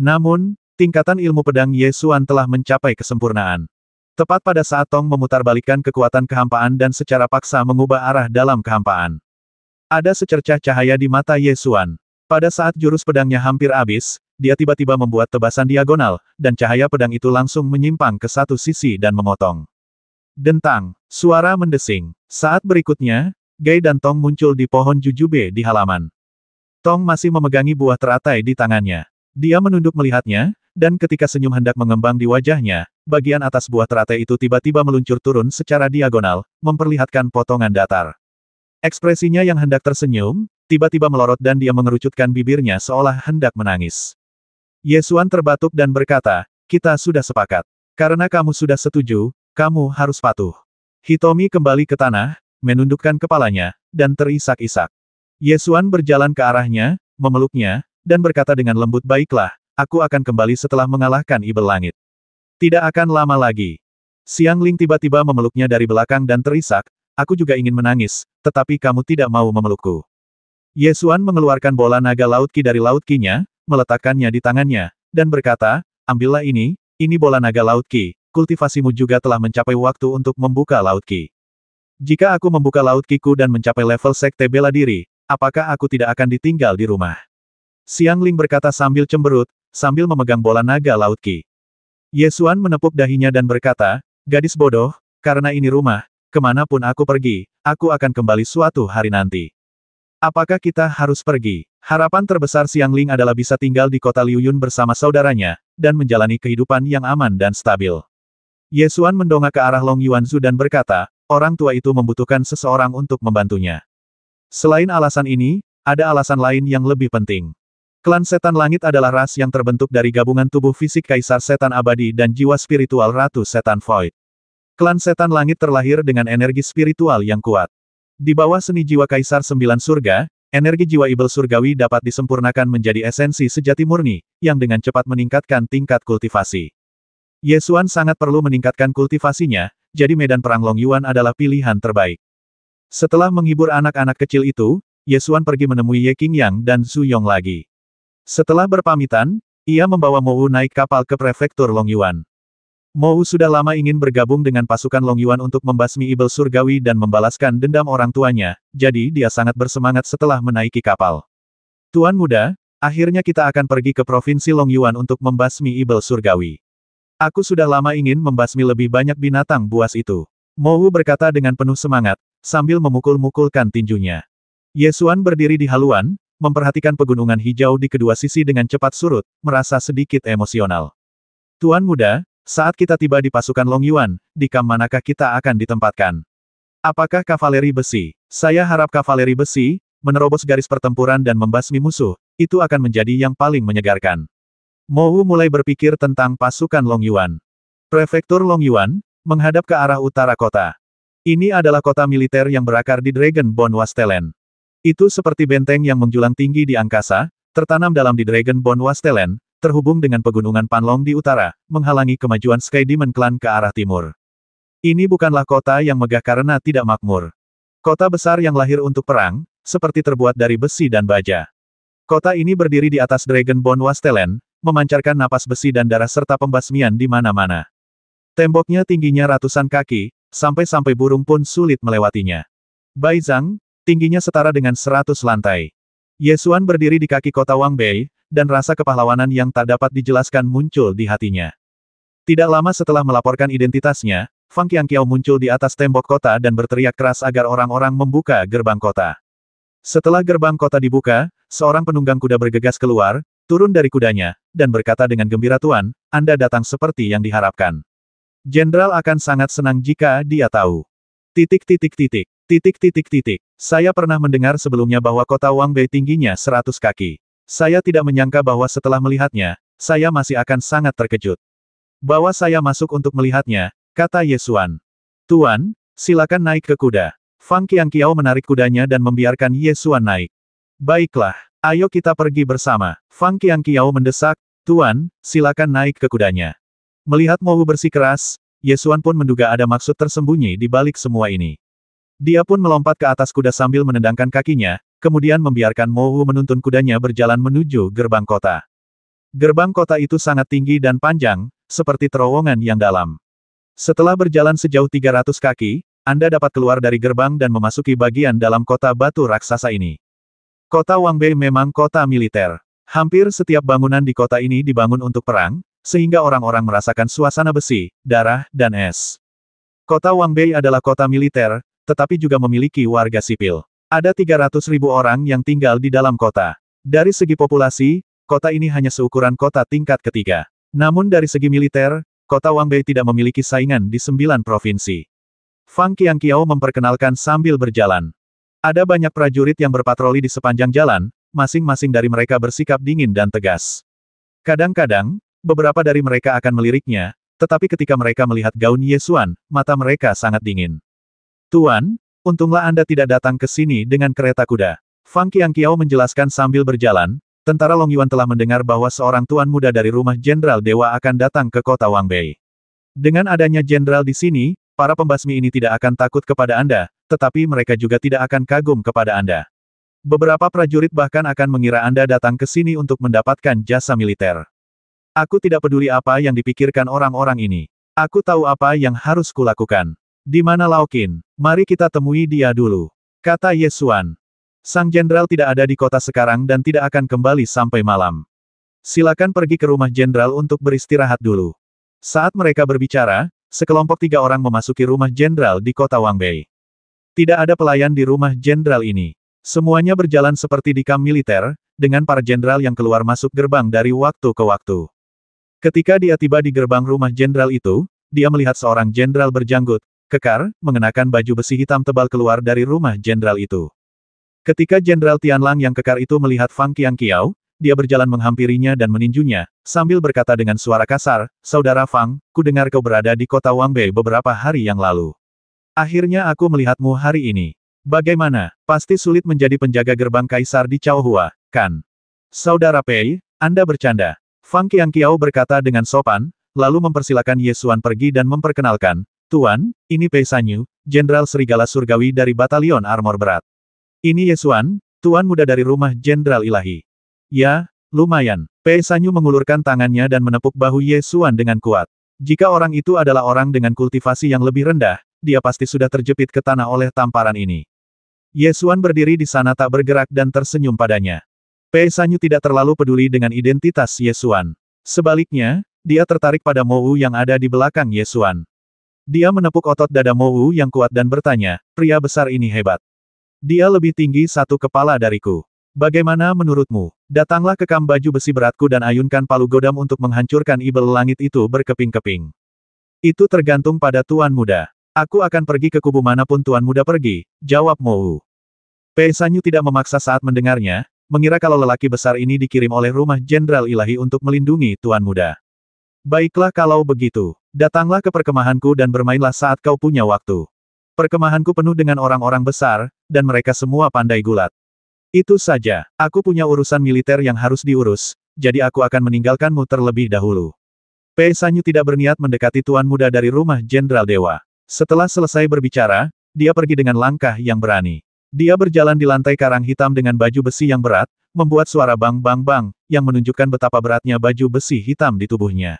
Namun, tingkatan ilmu pedang Yesuan telah mencapai kesempurnaan. Tepat pada saat Tong memutarbalikkan kekuatan kehampaan dan secara paksa mengubah arah dalam kehampaan. Ada secercah cahaya di mata Yesuan. Pada saat jurus pedangnya hampir habis, dia tiba-tiba membuat tebasan diagonal, dan cahaya pedang itu langsung menyimpang ke satu sisi dan memotong. Dentang, suara mendesing. Saat berikutnya, Gai dan Tong muncul di pohon jujube di halaman. Tong masih memegangi buah teratai di tangannya. Dia menunduk melihatnya, dan ketika senyum hendak mengembang di wajahnya, bagian atas buah teratai itu tiba-tiba meluncur turun secara diagonal, memperlihatkan potongan datar. Ekspresinya yang hendak tersenyum, tiba-tiba melorot dan dia mengerucutkan bibirnya seolah hendak menangis. Yesuan terbatuk dan berkata, kita sudah sepakat. Karena kamu sudah setuju, kamu harus patuh. Hitomi kembali ke tanah, menundukkan kepalanya, dan terisak-isak. Yesuan berjalan ke arahnya, memeluknya, dan berkata dengan lembut, baiklah, aku akan kembali setelah mengalahkan Ibel Langit. Tidak akan lama lagi. Xiang Ling tiba-tiba memeluknya dari belakang dan terisak, aku juga ingin menangis, tetapi kamu tidak mau memelukku. Yesuan mengeluarkan bola naga Laut Qi dari Laut Qi-nya, meletakkannya di tangannya, dan berkata, ambillah ini bola naga Laut Qi, kultivasimu juga telah mencapai waktu untuk membuka Laut Qi. Jika aku membuka Laut Qi-ku dan mencapai level sekte bela diri, apakah aku tidak akan ditinggal di rumah? Xiang Ling berkata sambil cemberut, sambil memegang bola naga Laut Qi. Yesuan menepuk dahinya dan berkata, gadis bodoh, karena ini rumah, kemanapun aku pergi, aku akan kembali suatu hari nanti. Apakah kita harus pergi? Harapan terbesar Xiang Ling adalah bisa tinggal di kota Liuyun bersama saudaranya, dan menjalani kehidupan yang aman dan stabil. Yesuan mendongak ke arah Long Yuanzu dan berkata, orang tua itu membutuhkan seseorang untuk membantunya. Selain alasan ini, ada alasan lain yang lebih penting. Klan Setan Langit adalah ras yang terbentuk dari gabungan tubuh fisik Kaisar Setan Abadi dan jiwa spiritual Ratu Setan Void. Klan Setan Langit terlahir dengan energi spiritual yang kuat. Di bawah seni jiwa Kaisar Sembilan Surga, energi jiwa Ibel Surgawi dapat disempurnakan menjadi esensi sejati murni, yang dengan cepat meningkatkan tingkat kultivasi. Yesuan sangat perlu meningkatkan kultivasinya, jadi medan perang Long Yuan adalah pilihan terbaik. Setelah menghibur anak-anak kecil itu, Yesuan pergi menemui Ye Qingyang dan Zhu Yong lagi. Setelah berpamitan, ia membawa Mo Wu naik kapal ke prefektur Long Yuan. Mou sudah lama ingin bergabung dengan pasukan Long Yuan untuk membasmi ibel surgawi dan membalaskan dendam orang tuanya, jadi dia sangat bersemangat setelah menaiki kapal. Tuan muda, akhirnya kita akan pergi ke Provinsi Long Yuan untuk membasmi ibel surgawi. Aku sudah lama ingin membasmi lebih banyak binatang buas itu. Mou berkata dengan penuh semangat, sambil memukul-mukulkan tinjunya. Ye Xuan berdiri di haluan, memperhatikan pegunungan hijau di kedua sisi dengan cepat surut, merasa sedikit emosional. Tuan muda, saat kita tiba di pasukan Long Yuan, di kamp manakah kita akan ditempatkan? Apakah kavaleri besi? Saya harap kavaleri besi, menerobos garis pertempuran dan membasmi musuh, itu akan menjadi yang paling menyegarkan. Mou mulai berpikir tentang pasukan Long Yuan. Prefektur Long Yuan, menghadap ke arah utara kota. Ini adalah kota militer yang berakar di Dragon Bone Wasteland. Itu seperti benteng yang menjulang tinggi di angkasa, tertanam dalam di Dragon Bone Wasteland, terhubung dengan pegunungan Panlong di utara, menghalangi kemajuan Sky Demon Clan ke arah timur. Ini bukanlah kota yang megah karena tidak makmur. Kota besar yang lahir untuk perang, seperti terbuat dari besi dan baja. Kota ini berdiri di atas Dragon Bone Wasteland, memancarkan napas besi dan darah serta pembasmian di mana-mana. Temboknya tingginya ratusan kaki, sampai-sampai burung pun sulit melewatinya. Baizhang, tingginya setara dengan 100 lantai. Ye Xuan berdiri di kaki kota Wangbei, dan rasa kepahlawanan yang tak dapat dijelaskan muncul di hatinya. Tidak lama setelah melaporkan identitasnya, Fang Qianqiao muncul di atas tembok kota dan berteriak keras agar orang-orang membuka gerbang kota. Setelah gerbang kota dibuka, seorang penunggang kuda bergegas keluar, turun dari kudanya, dan berkata dengan gembira, "Tuan, Anda datang seperti yang diharapkan. Jenderal akan sangat senang jika dia tahu. Saya pernah mendengar sebelumnya bahwa kota Wangbei tingginya 100 kaki. Saya tidak menyangka bahwa setelah melihatnya, saya masih akan sangat terkejut. Bawa saya masuk untuk melihatnya," kata Ye Xuan. "Tuan, silakan naik ke kuda." Fang Qianqiao menarik kudanya dan membiarkan Ye Xuan naik. "Baiklah, ayo kita pergi bersama." Fang Qianqiao mendesak, "Tuan, silakan naik ke kudanya." Melihat Mou bersikeras, Ye Xuan pun menduga ada maksud tersembunyi di balik semua ini. Dia pun melompat ke atas kuda sambil menendangkan kakinya, kemudian membiarkan Mou menuntun kudanya berjalan menuju gerbang kota. Gerbang kota itu sangat tinggi dan panjang, seperti terowongan yang dalam. Setelah berjalan sejauh 300 kaki, Anda dapat keluar dari gerbang dan memasuki bagian dalam kota batu raksasa ini. Kota Wangbei memang kota militer. Hampir setiap bangunan di kota ini dibangun untuk perang, sehingga orang-orang merasakan suasana besi, darah, dan es. Kota Wangbei adalah kota militer, tetapi juga memiliki warga sipil. Ada 300.000 orang yang tinggal di dalam kota. Dari segi populasi, kota ini hanya seukuran kota tingkat ketiga. Namun dari segi militer, kota Wangbei tidak memiliki saingan di 9 provinsi. Fang Qianqiao memperkenalkan sambil berjalan. Ada banyak prajurit yang berpatroli di sepanjang jalan, masing-masing dari mereka bersikap dingin dan tegas. Kadang-kadang, beberapa dari mereka akan meliriknya, tetapi ketika mereka melihat gaun Ye Xuan, mata mereka sangat dingin. "Tuan, untunglah Anda tidak datang ke sini dengan kereta kuda." Fang Qianqiao menjelaskan sambil berjalan, tentara Long Yuan telah mendengar bahwa seorang tuan muda dari rumah Jenderal Dewa akan datang ke kota Wangbei. Dengan adanya jenderal di sini, para pembasmi ini tidak akan takut kepada Anda, tetapi mereka juga tidak akan kagum kepada Anda. Beberapa prajurit bahkan akan mengira Anda datang ke sini untuk mendapatkan jasa militer. Aku tidak peduli apa yang dipikirkan orang-orang ini. Aku tahu apa yang harus kulakukan. Di mana Lao Qin? Mari kita temui dia dulu, kata Ye Xuan. Sang jenderal tidak ada di kota sekarang dan tidak akan kembali sampai malam. Silakan pergi ke rumah jenderal untuk beristirahat dulu. Saat mereka berbicara, sekelompok 3 orang memasuki rumah jenderal di kota Wangbei. Tidak ada pelayan di rumah jenderal ini. Semuanya berjalan seperti di kamp militer, dengan para jenderal yang keluar masuk gerbang dari waktu ke waktu. Ketika dia tiba di gerbang rumah jenderal itu, dia melihat seorang jenderal berjanggut, kekar, mengenakan baju besi hitam tebal keluar dari rumah jenderal itu. Ketika Jenderal Tianlang yang kekar itu melihat Fang Qianqiao, dia berjalan menghampirinya dan meninjunya, sambil berkata dengan suara kasar, "Saudara Fang, ku dengar kau berada di kota Wangbei beberapa hari yang lalu. Akhirnya aku melihatmu hari ini. Bagaimana? Pasti sulit menjadi penjaga gerbang kaisar di Chaohua, kan? Saudara Pei, Anda bercanda." Fang Qianqiao berkata dengan sopan, lalu mempersilakan Ye Xuan pergi dan memperkenalkan, "Tuan, ini Pei Sanyu, Jenderal Serigala Surgawi dari Batalion Armor Berat. Ini Ye Xuan, tuan muda dari rumah Jenderal Ilahi." "Ya, lumayan." Pei Sanyu mengulurkan tangannya dan menepuk bahu Ye Xuan dengan kuat. Jika orang itu adalah orang dengan kultivasi yang lebih rendah, dia pasti sudah terjepit ke tanah oleh tamparan ini. Ye Xuan berdiri di sana tak bergerak dan tersenyum padanya. Pei Sanyu tidak terlalu peduli dengan identitas Ye Xuan. Sebaliknya, dia tertarik pada Mo Wu yang ada di belakang Ye Xuan. Dia menepuk otot dada Mo Wu yang kuat dan bertanya, pria besar ini hebat. Dia lebih tinggi satu kepala dariku. Bagaimana menurutmu? Datanglah ke kam baju besi beratku dan ayunkan palu godam untuk menghancurkan ibel langit itu berkeping-keping. Itu tergantung pada Tuan Muda. Aku akan pergi ke kubu manapun Tuan Muda pergi, jawab Mo Wu. Pei Sanyu tidak memaksa saat mendengarnya, mengira kalau lelaki besar ini dikirim oleh rumah Jenderal Ilahi untuk melindungi Tuan Muda. Baiklah kalau begitu, datanglah ke perkemahanku dan bermainlah saat kau punya waktu. Perkemahanku penuh dengan orang-orang besar, dan mereka semua pandai gulat. Itu saja, aku punya urusan militer yang harus diurus, jadi aku akan meninggalkanmu terlebih dahulu. Pei Sanyu tidak berniat mendekati Tuan Muda dari rumah Jenderal Dewa. Setelah selesai berbicara, dia pergi dengan langkah yang berani. Dia berjalan di lantai karang hitam dengan baju besi yang berat, membuat suara bang-bang-bang, yang menunjukkan betapa beratnya baju besi hitam di tubuhnya.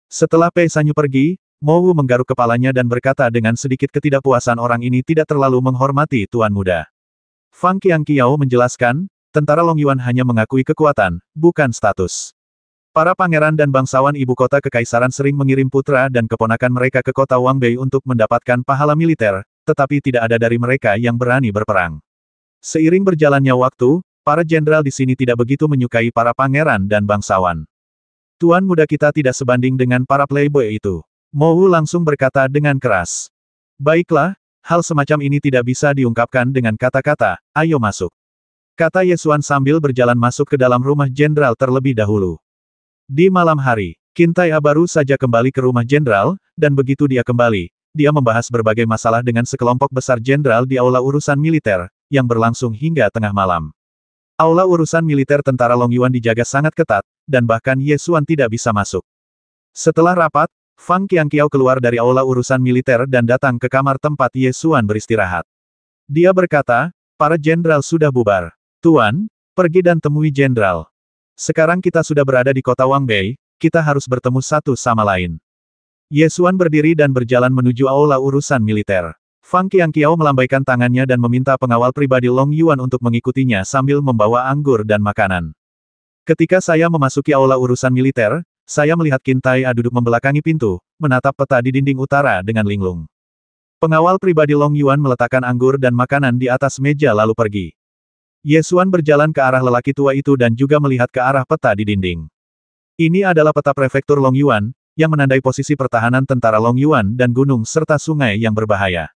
Setelah Pei Sanyu pergi, Mo Wu menggaruk kepalanya dan berkata dengan sedikit ketidakpuasan orang ini tidak terlalu menghormati Tuan Muda. Fang Qiangqiao menjelaskan, tentara Long Yuan hanya mengakui kekuatan, bukan status. Para pangeran dan bangsawan ibu kota kekaisaran sering mengirim putra dan keponakan mereka ke kota Wangbei untuk mendapatkan pahala militer, tetapi tidak ada dari mereka yang berani berperang. Seiring berjalannya waktu, para jenderal di sini tidak begitu menyukai para pangeran dan bangsawan. Tuan Muda kita tidak sebanding dengan para playboy itu. Mo Wu langsung berkata dengan keras. Baiklah, hal semacam ini tidak bisa diungkapkan dengan kata-kata, ayo masuk. Kata Ye Xuan sambil berjalan masuk ke dalam rumah jenderal terlebih dahulu. Di malam hari, Qin Tai'a baru saja kembali ke rumah jenderal, dan begitu dia kembali, dia membahas berbagai masalah dengan sekelompok besar jenderal di aula urusan militer, yang berlangsung hingga tengah malam. Aula urusan militer tentara Long Yuan dijaga sangat ketat, dan bahkan Ye Xuan tidak bisa masuk. Setelah rapat, Fang Qiangqiao keluar dari aula urusan militer dan datang ke kamar tempat Ye Xuan beristirahat. Dia berkata, para jenderal sudah bubar. Tuan, pergi dan temui jenderal. Sekarang kita sudah berada di kota Wangbei, kita harus bertemu satu sama lain. Ye Xuan berdiri dan berjalan menuju aula urusan militer. Fang Qiangqiao melambaikan tangannya dan meminta pengawal pribadi Long Yuan untuk mengikutinya sambil membawa anggur dan makanan. Ketika saya memasuki aula urusan militer, saya melihat Qin Tai'a duduk membelakangi pintu, menatap peta di dinding utara dengan linglung. Pengawal pribadi Long Yuan meletakkan anggur dan makanan di atas meja lalu pergi. Ye Xuan berjalan ke arah lelaki tua itu dan juga melihat ke arah peta di dinding. Ini adalah peta prefektur Long Yuan, yang menandai posisi pertahanan tentara Long Yuan dan gunung serta sungai yang berbahaya.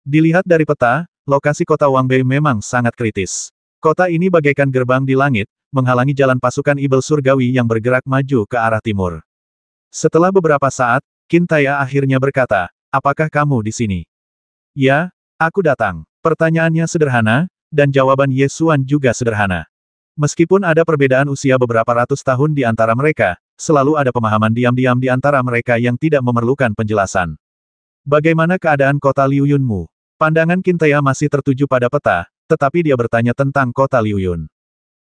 Dilihat dari peta, lokasi kota Wangbei memang sangat kritis. Kota ini bagaikan gerbang di langit, menghalangi jalan pasukan ibel surgawi yang bergerak maju ke arah timur. Setelah beberapa saat, Qin Tai'a akhirnya berkata, apakah kamu di sini? Ya, aku datang. Pertanyaannya sederhana, dan jawaban Ye Xuan juga sederhana. Meskipun ada perbedaan usia beberapa ratus tahun di antara mereka, selalu ada pemahaman diam-diam di antara mereka yang tidak memerlukan penjelasan. Bagaimana keadaan kota Liuyunmu? Pandangan Qin Tai'a masih tertuju pada peta, tetapi dia bertanya tentang kota Liuyun.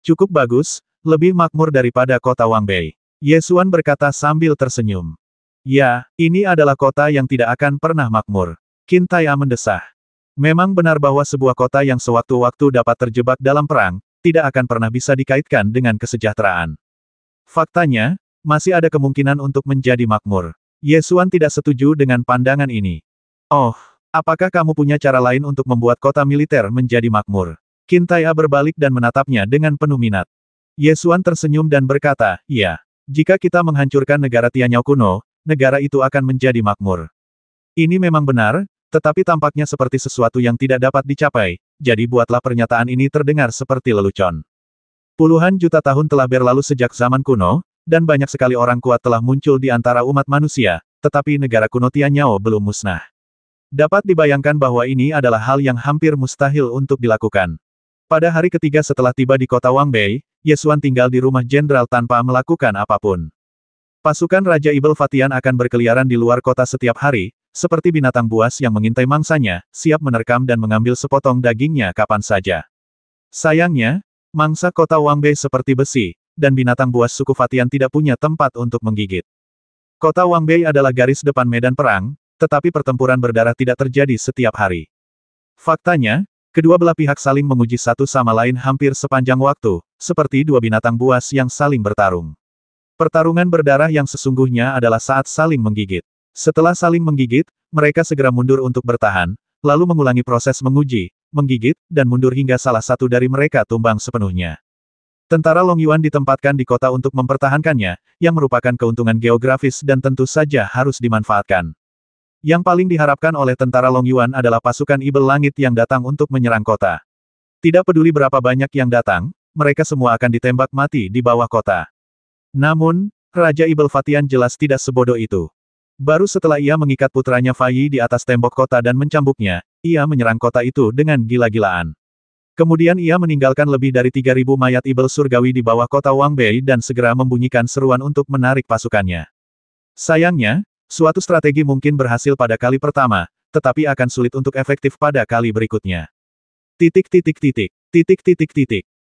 Cukup bagus, lebih makmur daripada kota Wangbei. Ye Xuan berkata sambil tersenyum. Ya, ini adalah kota yang tidak akan pernah makmur. Qin Tai'a mendesah. Memang benar bahwa sebuah kota yang sewaktu-waktu dapat terjebak dalam perang, tidak akan pernah bisa dikaitkan dengan kesejahteraan. Faktanya, masih ada kemungkinan untuk menjadi makmur. Ye Xuan tidak setuju dengan pandangan ini. Oh, apakah kamu punya cara lain untuk membuat kota militer menjadi makmur? Qin Tai'a berbalik dan menatapnya dengan penuh minat. Ye Xuan tersenyum dan berkata, iya. Jika kita menghancurkan negara Tianyao kuno, negara itu akan menjadi makmur. Ini memang benar, tetapi tampaknya seperti sesuatu yang tidak dapat dicapai, jadi buatlah pernyataan ini terdengar seperti lelucon. Puluhan juta tahun telah berlalu sejak zaman kuno, dan banyak sekali orang kuat telah muncul di antara umat manusia, tetapi negara kuno Tianyao belum musnah. Dapat dibayangkan bahwa ini adalah hal yang hampir mustahil untuk dilakukan. Pada hari ketiga setelah tiba di kota Wangbei, Ye Xuan tinggal di rumah jenderal tanpa melakukan apapun. Pasukan Raja Ibel Fatian akan berkeliaran di luar kota setiap hari, seperti binatang buas yang mengintai mangsanya, siap menerkam dan mengambil sepotong dagingnya kapan saja. Sayangnya, mangsa kota Wangbei seperti besi, dan binatang buas suku Fatian tidak punya tempat untuk menggigit. Kota Wangbei adalah garis depan medan perang, tetapi pertempuran berdarah tidak terjadi setiap hari. Faktanya, kedua belah pihak saling menguji satu sama lain hampir sepanjang waktu, seperti dua binatang buas yang saling bertarung. Pertarungan berdarah yang sesungguhnya adalah saat saling menggigit. Setelah saling menggigit, mereka segera mundur untuk bertahan, lalu mengulangi proses menguji, menggigit, dan mundur hingga salah satu dari mereka tumbang sepenuhnya. Tentara Long Yuan ditempatkan di kota untuk mempertahankannya, yang merupakan keuntungan geografis dan tentu saja harus dimanfaatkan. Yang paling diharapkan oleh tentara Long Yuan adalah pasukan Ibel Langit yang datang untuk menyerang kota. Tidak peduli berapa banyak yang datang, mereka semua akan ditembak mati di bawah kota. Namun, Raja Ibel Fatian jelas tidak sebodoh itu. Baru setelah ia mengikat putranya Fai di atas tembok kota dan mencambuknya, ia menyerang kota itu dengan gila-gilaan. Kemudian ia meninggalkan lebih dari 3.000 mayat Ibel surgawi di bawah kota Wangbei dan segera membunyikan seruan untuk menarik pasukannya. Sayangnya, suatu strategi mungkin berhasil pada kali pertama, tetapi akan sulit untuk efektif pada kali berikutnya.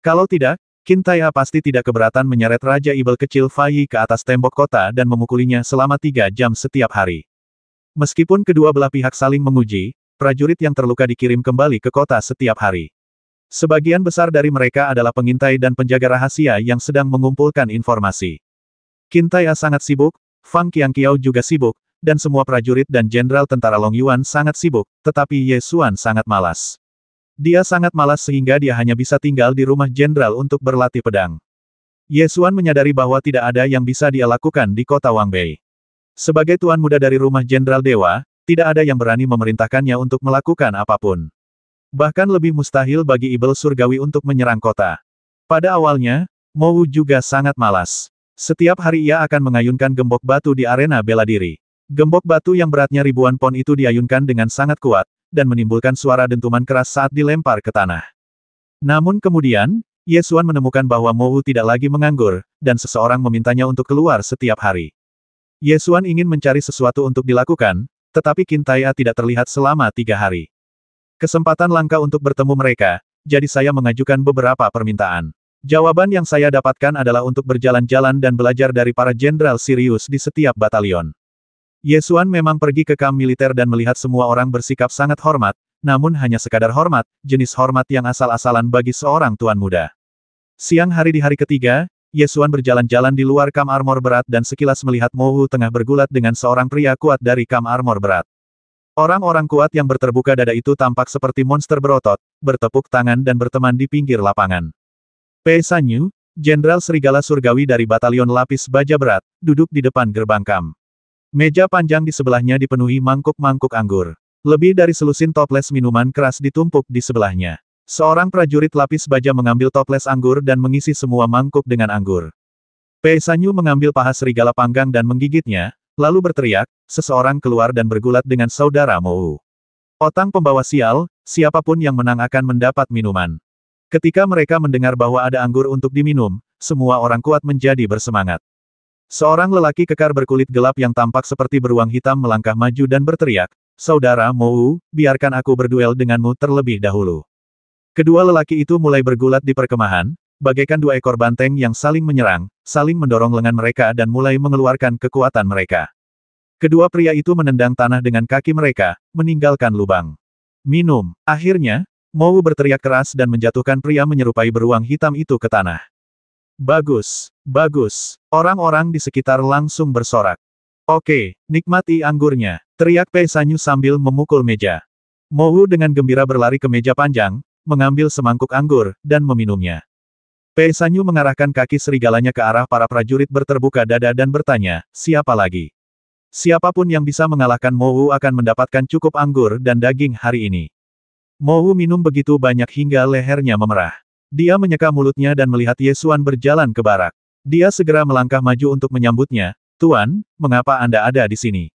Kalau tidak, Qin Tai'a pasti tidak keberatan menyeret Raja Ibel kecil Fai ke atas tembok kota dan memukulinya selama 3 jam setiap hari. Meskipun kedua belah pihak saling menguji, prajurit yang terluka dikirim kembali ke kota setiap hari. Sebagian besar dari mereka adalah pengintai dan penjaga rahasia yang sedang mengumpulkan informasi. Qin Tai'a sangat sibuk, Fang Qiangqiao juga sibuk, dan semua prajurit dan jenderal tentara Long Yuan sangat sibuk, tetapi Ye Xuan sangat malas. Dia sangat malas sehingga dia hanya bisa tinggal di rumah jenderal untuk berlatih pedang. Ye Xuan menyadari bahwa tidak ada yang bisa dia lakukan di kota Wangbei. Sebagai tuan muda dari rumah jenderal dewa, tidak ada yang berani memerintahkannya untuk melakukan apapun. Bahkan lebih mustahil bagi Ibel surgawi untuk menyerang kota. Pada awalnya, Mo Wu juga sangat malas. Setiap hari ia akan mengayunkan gembok batu di arena bela diri. Gembok batu yang beratnya ribuan pon itu diayunkan dengan sangat kuat, dan menimbulkan suara dentuman keras saat dilempar ke tanah. Namun kemudian, Ye Xuan menemukan bahwa Mo Wu tidak lagi menganggur, dan seseorang memintanya untuk keluar setiap hari. Ye Xuan ingin mencari sesuatu untuk dilakukan, tetapi Qin Tai'a tidak terlihat selama 3 hari. Kesempatan langka untuk bertemu mereka, jadi saya mengajukan beberapa permintaan. Jawaban yang saya dapatkan adalah untuk berjalan-jalan dan belajar dari para jenderal Sirius di setiap batalion. Ye Xuan memang pergi ke kamp militer dan melihat semua orang bersikap sangat hormat, namun hanya sekadar hormat, jenis hormat yang asal-asalan bagi seorang tuan muda. Siang hari di hari ketiga, Ye Xuan berjalan-jalan di luar kamp armor berat dan sekilas melihat Mo Wu tengah bergulat dengan seorang pria kuat dari kamp armor berat. Orang-orang kuat yang berterbuka dada itu tampak seperti monster berotot, bertepuk tangan dan berteman di pinggir lapangan. Pei Sanyu, jenderal serigala surgawi dari batalion lapis baja berat, duduk di depan gerbang kamp. Meja panjang di sebelahnya dipenuhi mangkuk-mangkuk anggur. Lebih dari selusin toples minuman keras ditumpuk di sebelahnya. Seorang prajurit lapis baja mengambil toples anggur dan mengisi semua mangkuk dengan anggur. Pei Sanyu mengambil paha serigala panggang dan menggigitnya, lalu berteriak, seseorang keluar dan bergulat dengan saudara Mo Wu. Otang pembawa sial, siapapun yang menang akan mendapat minuman. Ketika mereka mendengar bahwa ada anggur untuk diminum, semua orang kuat menjadi bersemangat. Seorang lelaki kekar berkulit gelap yang tampak seperti beruang hitam melangkah maju dan berteriak, saudara Mo Wu, biarkan aku berduel denganmu terlebih dahulu. Kedua lelaki itu mulai bergulat di perkemahan, bagaikan 2 ekor banteng yang saling menyerang, saling mendorong lengan mereka dan mulai mengeluarkan kekuatan mereka. Kedua pria itu menendang tanah dengan kaki mereka, meninggalkan lubang. Minum. Akhirnya, Mo Wu berteriak keras dan menjatuhkan pria menyerupai beruang hitam itu ke tanah. Bagus. Bagus. Orang-orang di sekitar langsung bersorak. Oke, nikmati anggurnya, teriak Pei Sanyu sambil memukul meja. Mo Wu dengan gembira berlari ke meja panjang, mengambil semangkuk anggur, dan meminumnya. Pei Sanyu mengarahkan kaki serigalanya ke arah para prajurit berterbuka dada dan bertanya, siapa lagi? Siapapun yang bisa mengalahkan Mo Wu akan mendapatkan cukup anggur dan daging hari ini. Mo Wu minum begitu banyak hingga lehernya memerah. Dia menyeka mulutnya dan melihat Ye Xuan berjalan ke barak. Dia segera melangkah maju untuk menyambutnya, Tuan, mengapa Anda ada di sini?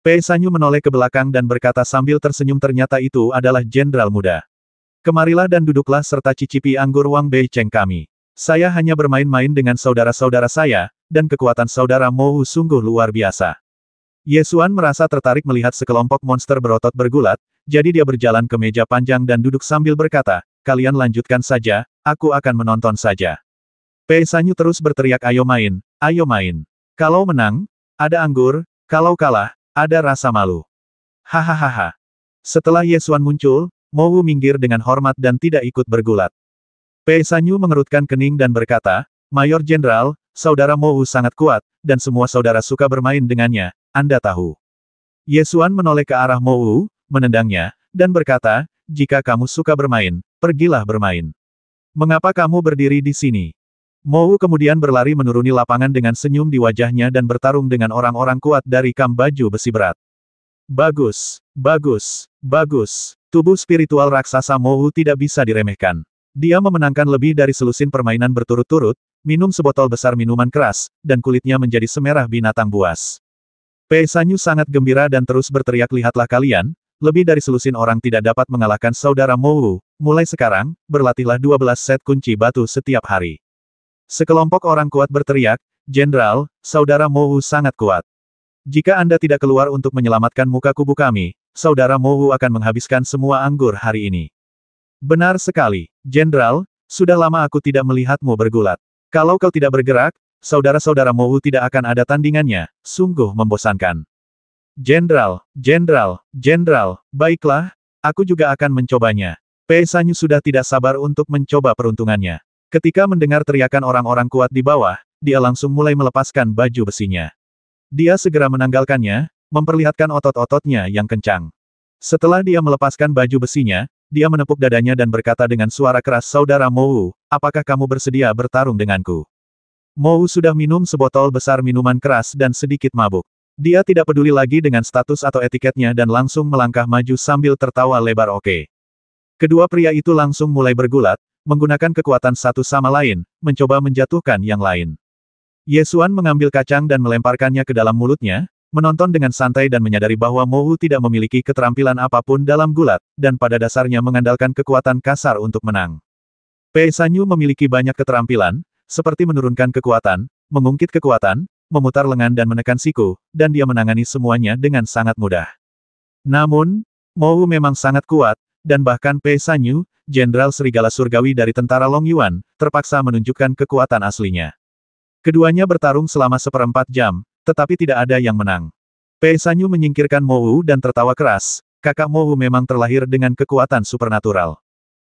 Pei Sanyu menoleh ke belakang dan berkata sambil tersenyum ternyata itu adalah jenderal muda. Kemarilah dan duduklah serta cicipi anggur Wangbei Cheng kami. Saya hanya bermain-main dengan saudara-saudara saya, dan kekuatan saudara Mo Wu sungguh luar biasa. Ye Xuan merasa tertarik melihat sekelompok monster berotot bergulat, jadi dia berjalan ke meja panjang dan duduk sambil berkata, kalian lanjutkan saja, aku akan menonton saja. Pei Sanyu terus berteriak ayo main, ayo main. Kalau menang, Ada anggur, kalau kalah, ada rasa malu. Hahaha. Setelah Ye Xuan muncul, Mo Wu minggir dengan hormat dan tidak ikut bergulat. Pei Sanyu mengerutkan kening dan berkata, Mayor Jenderal, saudara Mo Wu sangat kuat, dan semua saudara suka bermain dengannya, Anda tahu. Ye Xuan menoleh ke arah Mo Wu, menendangnya, dan berkata, jika kamu suka bermain, pergilah bermain. Mengapa kamu berdiri di sini? Mo Wu kemudian berlari menuruni lapangan dengan senyum di wajahnya dan bertarung dengan orang-orang kuat dari kamp baju besi berat. Bagus, bagus, bagus. Tubuh spiritual raksasa Mo Wu tidak bisa diremehkan. Dia memenangkan lebih dari selusin permainan berturut-turut, minum sebotol besar minuman keras, dan kulitnya menjadi semerah binatang buas. Pei Sanyu sangat gembira dan terus berteriak, lihatlah kalian, lebih dari selusin orang tidak dapat mengalahkan saudara Mo Wu. Mulai sekarang, berlatihlah 12 set kunci batu setiap hari. Sekelompok orang kuat berteriak, Jenderal, saudara Mo Wu sangat kuat. Jika Anda tidak keluar untuk menyelamatkan muka kubu kami, saudara Mo Wu akan menghabiskan semua anggur hari ini. Benar sekali, Jenderal, sudah lama aku tidak melihatmu bergulat. Kalau kau tidak bergerak, saudara-saudara Mo Wu tidak akan ada tandingannya, sungguh membosankan. Jenderal, Jenderal, Jenderal, baiklah, aku juga akan mencobanya. Pei Sanyu sudah tidak sabar untuk mencoba peruntungannya. Ketika mendengar teriakan orang-orang kuat di bawah, dia langsung mulai melepaskan baju besinya. Dia segera menanggalkannya, memperlihatkan otot-ototnya yang kencang. Setelah dia melepaskan baju besinya, dia menepuk dadanya dan berkata dengan suara keras, saudara Mo Wu, apakah kamu bersedia bertarung denganku? Mo Wu sudah minum sebotol besar minuman keras dan sedikit mabuk. Dia tidak peduli lagi dengan status atau etiketnya dan langsung melangkah maju sambil tertawa lebar. Oke. Kedua pria itu langsung mulai bergulat, menggunakan kekuatan satu sama lain, mencoba menjatuhkan yang lain. Ye Xuan mengambil kacang dan melemparkannya ke dalam mulutnya, menonton dengan santai dan menyadari bahwa Mo Wu tidak memiliki keterampilan apapun dalam gulat, dan pada dasarnya mengandalkan kekuatan kasar untuk menang. Pei Sanyu memiliki banyak keterampilan, seperti menurunkan kekuatan, mengungkit kekuatan, memutar lengan dan menekan siku, dan dia menangani semuanya dengan sangat mudah. Namun, Mo Wu memang sangat kuat, dan bahkan Pei Sanyu, Jenderal Serigala Surgawi dari tentara Long Yuan, terpaksa menunjukkan kekuatan aslinya. Keduanya bertarung selama 1/4 jam, tetapi tidak ada yang menang. Pei Sanyu menyingkirkan Mo Wu dan tertawa keras, kakak Mo Wu memang terlahir dengan kekuatan supernatural.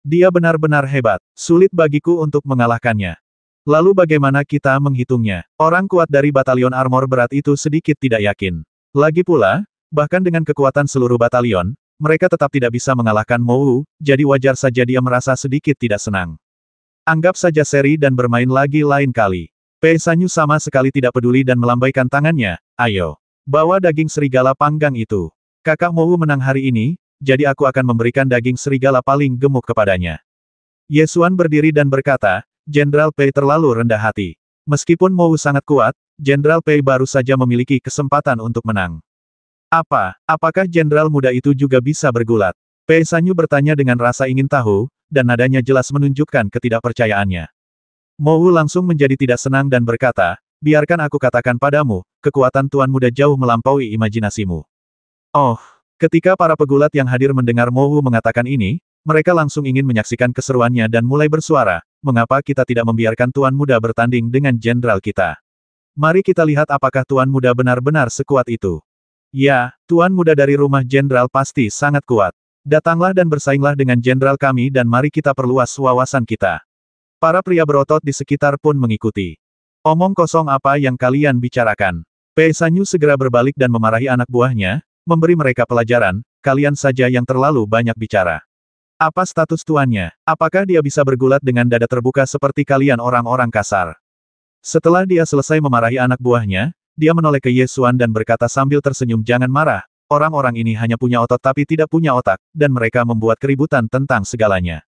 Dia benar-benar hebat, sulit bagiku untuk mengalahkannya. Lalu bagaimana kita menghitungnya? Orang kuat dari batalion armor berat itu sedikit tidak yakin. Lagi pula, bahkan dengan kekuatan seluruh batalion, mereka tetap tidak bisa mengalahkan Mo Wu, jadi wajar saja dia merasa sedikit tidak senang. Anggap saja seri dan bermain lagi lain kali. Pei Sanyu sama sekali tidak peduli dan melambaikan tangannya, ayo. Bawa daging serigala panggang itu. Kakak Mo Wu menang hari ini, jadi aku akan memberikan daging serigala paling gemuk kepadanya. Ye Xuan berdiri dan berkata, Jenderal Pei terlalu rendah hati. Meskipun Mo Wu sangat kuat, Jenderal Pei baru saja memiliki kesempatan untuk menang. Apakah jenderal muda itu juga bisa bergulat? Pei Sanyu bertanya dengan rasa ingin tahu, dan nadanya jelas menunjukkan ketidakpercayaannya. Mo Wu langsung menjadi tidak senang dan berkata, biarkan aku katakan padamu, kekuatan Tuan Muda jauh melampaui imajinasimu. Oh, ketika para pegulat yang hadir mendengar Mo Wu mengatakan ini, mereka langsung ingin menyaksikan keseruannya dan mulai bersuara, mengapa kita tidak membiarkan Tuan Muda bertanding dengan jenderal kita? Mari kita lihat apakah Tuan Muda benar-benar sekuat itu. Ya, Tuan Muda dari rumah jenderal pasti sangat kuat. Datanglah dan bersainglah dengan jenderal kami dan mari kita perluas wawasan kita. Para pria berotot di sekitar pun mengikuti. Omong kosong apa yang kalian bicarakan? Pei Sanyu segera berbalik dan memarahi anak buahnya, memberi mereka pelajaran, kalian saja yang terlalu banyak bicara. Apa status tuannya? Apakah dia bisa bergulat dengan dada terbuka seperti kalian orang-orang kasar? Setelah dia selesai memarahi anak buahnya, dia menoleh ke Ye Xuan dan berkata sambil tersenyum, jangan marah, orang-orang ini hanya punya otot tapi tidak punya otak, dan mereka membuat keributan tentang segalanya.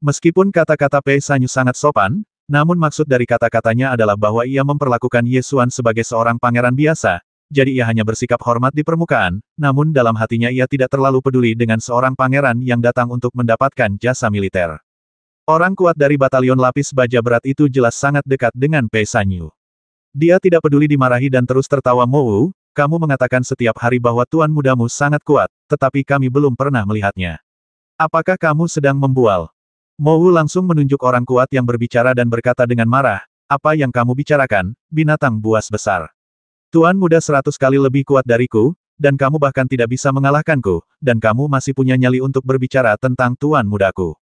Meskipun kata-kata Pei Sanyu sangat sopan, namun maksud dari kata-katanya adalah bahwa ia memperlakukan Ye Xuan sebagai seorang pangeran biasa, jadi ia hanya bersikap hormat di permukaan, namun dalam hatinya ia tidak terlalu peduli dengan seorang pangeran yang datang untuk mendapatkan jasa militer. Orang kuat dari batalion lapis baja berat itu jelas sangat dekat dengan Pei Sanyu. Dia tidak peduli dimarahi dan terus tertawa. Mo Wu, kamu mengatakan setiap hari bahwa tuan mudamu sangat kuat, tetapi kami belum pernah melihatnya. Apakah kamu sedang membual? Mo Wu langsung menunjuk orang kuat yang berbicara dan berkata dengan marah, apa yang kamu bicarakan, binatang buas besar? Tuan muda 100 kali lebih kuat dariku, dan kamu bahkan tidak bisa mengalahkanku, dan kamu masih punya nyali untuk berbicara tentang tuan mudaku.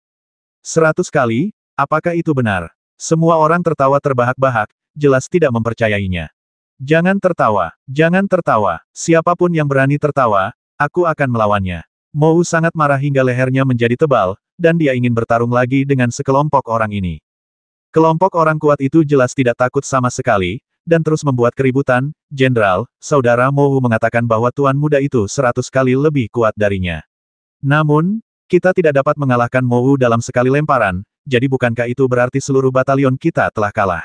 100 kali? Apakah itu benar? Semua orang tertawa terbahak-bahak, jelas tidak mempercayainya. Jangan tertawa, jangan tertawa. Siapapun yang berani tertawa, aku akan melawannya. Mou sangat marah hingga lehernya menjadi tebal, dan dia ingin bertarung lagi dengan sekelompok orang ini. Kelompok orang kuat itu jelas tidak takut sama sekali, dan terus membuat keributan. Jenderal, saudara Mou mengatakan bahwa tuan muda itu 100 kali lebih kuat darinya. Namun, kita tidak dapat mengalahkan Mou dalam sekali lemparan, jadi bukankah itu berarti seluruh batalion kita telah kalah?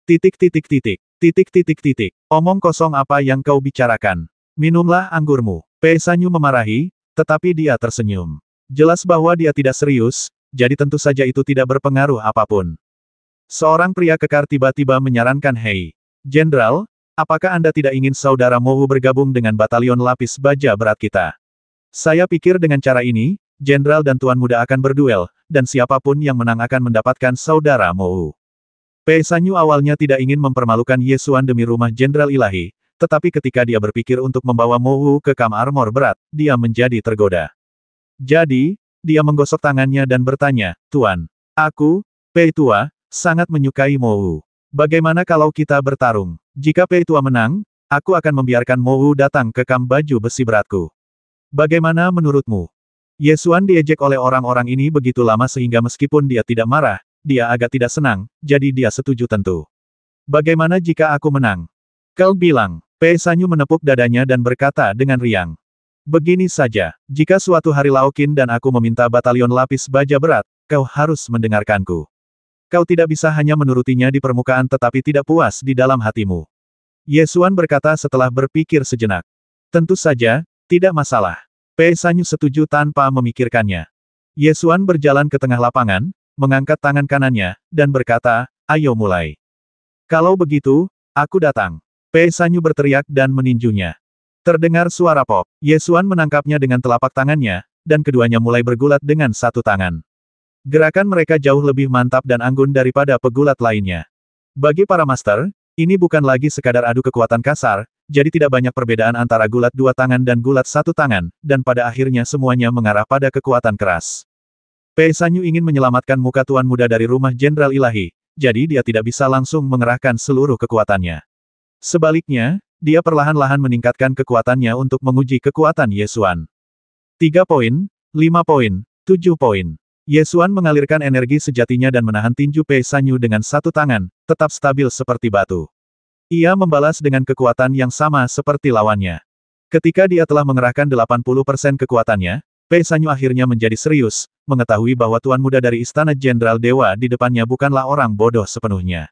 Titik titik titik, titik titik titik. Omong kosong apa yang kau bicarakan? Minumlah anggurmu. Pei Sanyu memarahi, tetapi dia tersenyum. Jelas bahwa dia tidak serius, jadi tentu saja itu tidak berpengaruh apapun. Seorang pria kekar tiba-tiba menyarankan, "Hei, Jenderal, apakah Anda tidak ingin saudara Mou bergabung dengan batalion lapis baja berat kita? Saya pikir dengan cara ini, Jenderal dan Tuan Muda akan berduel, dan siapapun yang menang akan mendapatkan saudara Mou." Pei Sanyu awalnya tidak ingin mempermalukan Ye Xuan demi rumah Jenderal Ilahi, tetapi ketika dia berpikir untuk membawa Mou ke kam armor berat, dia menjadi tergoda. Jadi, dia menggosok tangannya dan bertanya, "Tuan, aku, Pei Tua, sangat menyukai Mou. Bagaimana kalau kita bertarung? Jika Pei Tua menang, aku akan membiarkan Mou datang ke kam baju besi beratku. Bagaimana menurutmu?" Ye Xuan diejek oleh orang-orang ini begitu lama sehingga meskipun dia tidak marah, dia agak tidak senang, jadi dia setuju tentu. "Bagaimana jika aku menang?" Kau bilang. Pei Sanyu menepuk dadanya dan berkata dengan riang. "Begini saja, jika suatu hari Lao Qin dan aku meminta batalion lapis baja berat, kau harus mendengarkanku. Kau tidak bisa hanya menurutinya di permukaan tetapi tidak puas di dalam hatimu." Ye Xuan berkata setelah berpikir sejenak. "Tentu saja, tidak masalah." Pei Sanyu setuju tanpa memikirkannya. Ye Xuan berjalan ke tengah lapangan, mengangkat tangan kanannya, dan berkata, "Ayo mulai. Kalau begitu, aku datang." Pei Sanyu berteriak dan meninjunya. Terdengar suara pop. Ye Xuan menangkapnya dengan telapak tangannya, dan keduanya mulai bergulat dengan satu tangan. Gerakan mereka jauh lebih mantap dan anggun daripada pegulat lainnya. Bagi para master, ini bukan lagi sekadar adu kekuatan kasar, jadi tidak banyak perbedaan antara gulat dua tangan dan gulat satu tangan, dan pada akhirnya semuanya mengarah pada kekuatan keras. Pei Sanyu ingin menyelamatkan muka Tuan Muda dari rumah Jenderal Ilahi, jadi dia tidak bisa langsung mengerahkan seluruh kekuatannya. Sebaliknya, dia perlahan-lahan meningkatkan kekuatannya untuk menguji kekuatan Ye Xuan. 3 poin, 5 poin, 7 poin. Ye Xuan mengalirkan energi sejatinya dan menahan tinju Pei Sanyu dengan satu tangan, tetap stabil seperti batu. Ia membalas dengan kekuatan yang sama seperti lawannya. Ketika dia telah mengerahkan 80% kekuatannya, Pei Sanyu akhirnya menjadi serius, mengetahui bahwa Tuan Muda dari Istana Jenderal Dewa di depannya bukanlah orang bodoh sepenuhnya.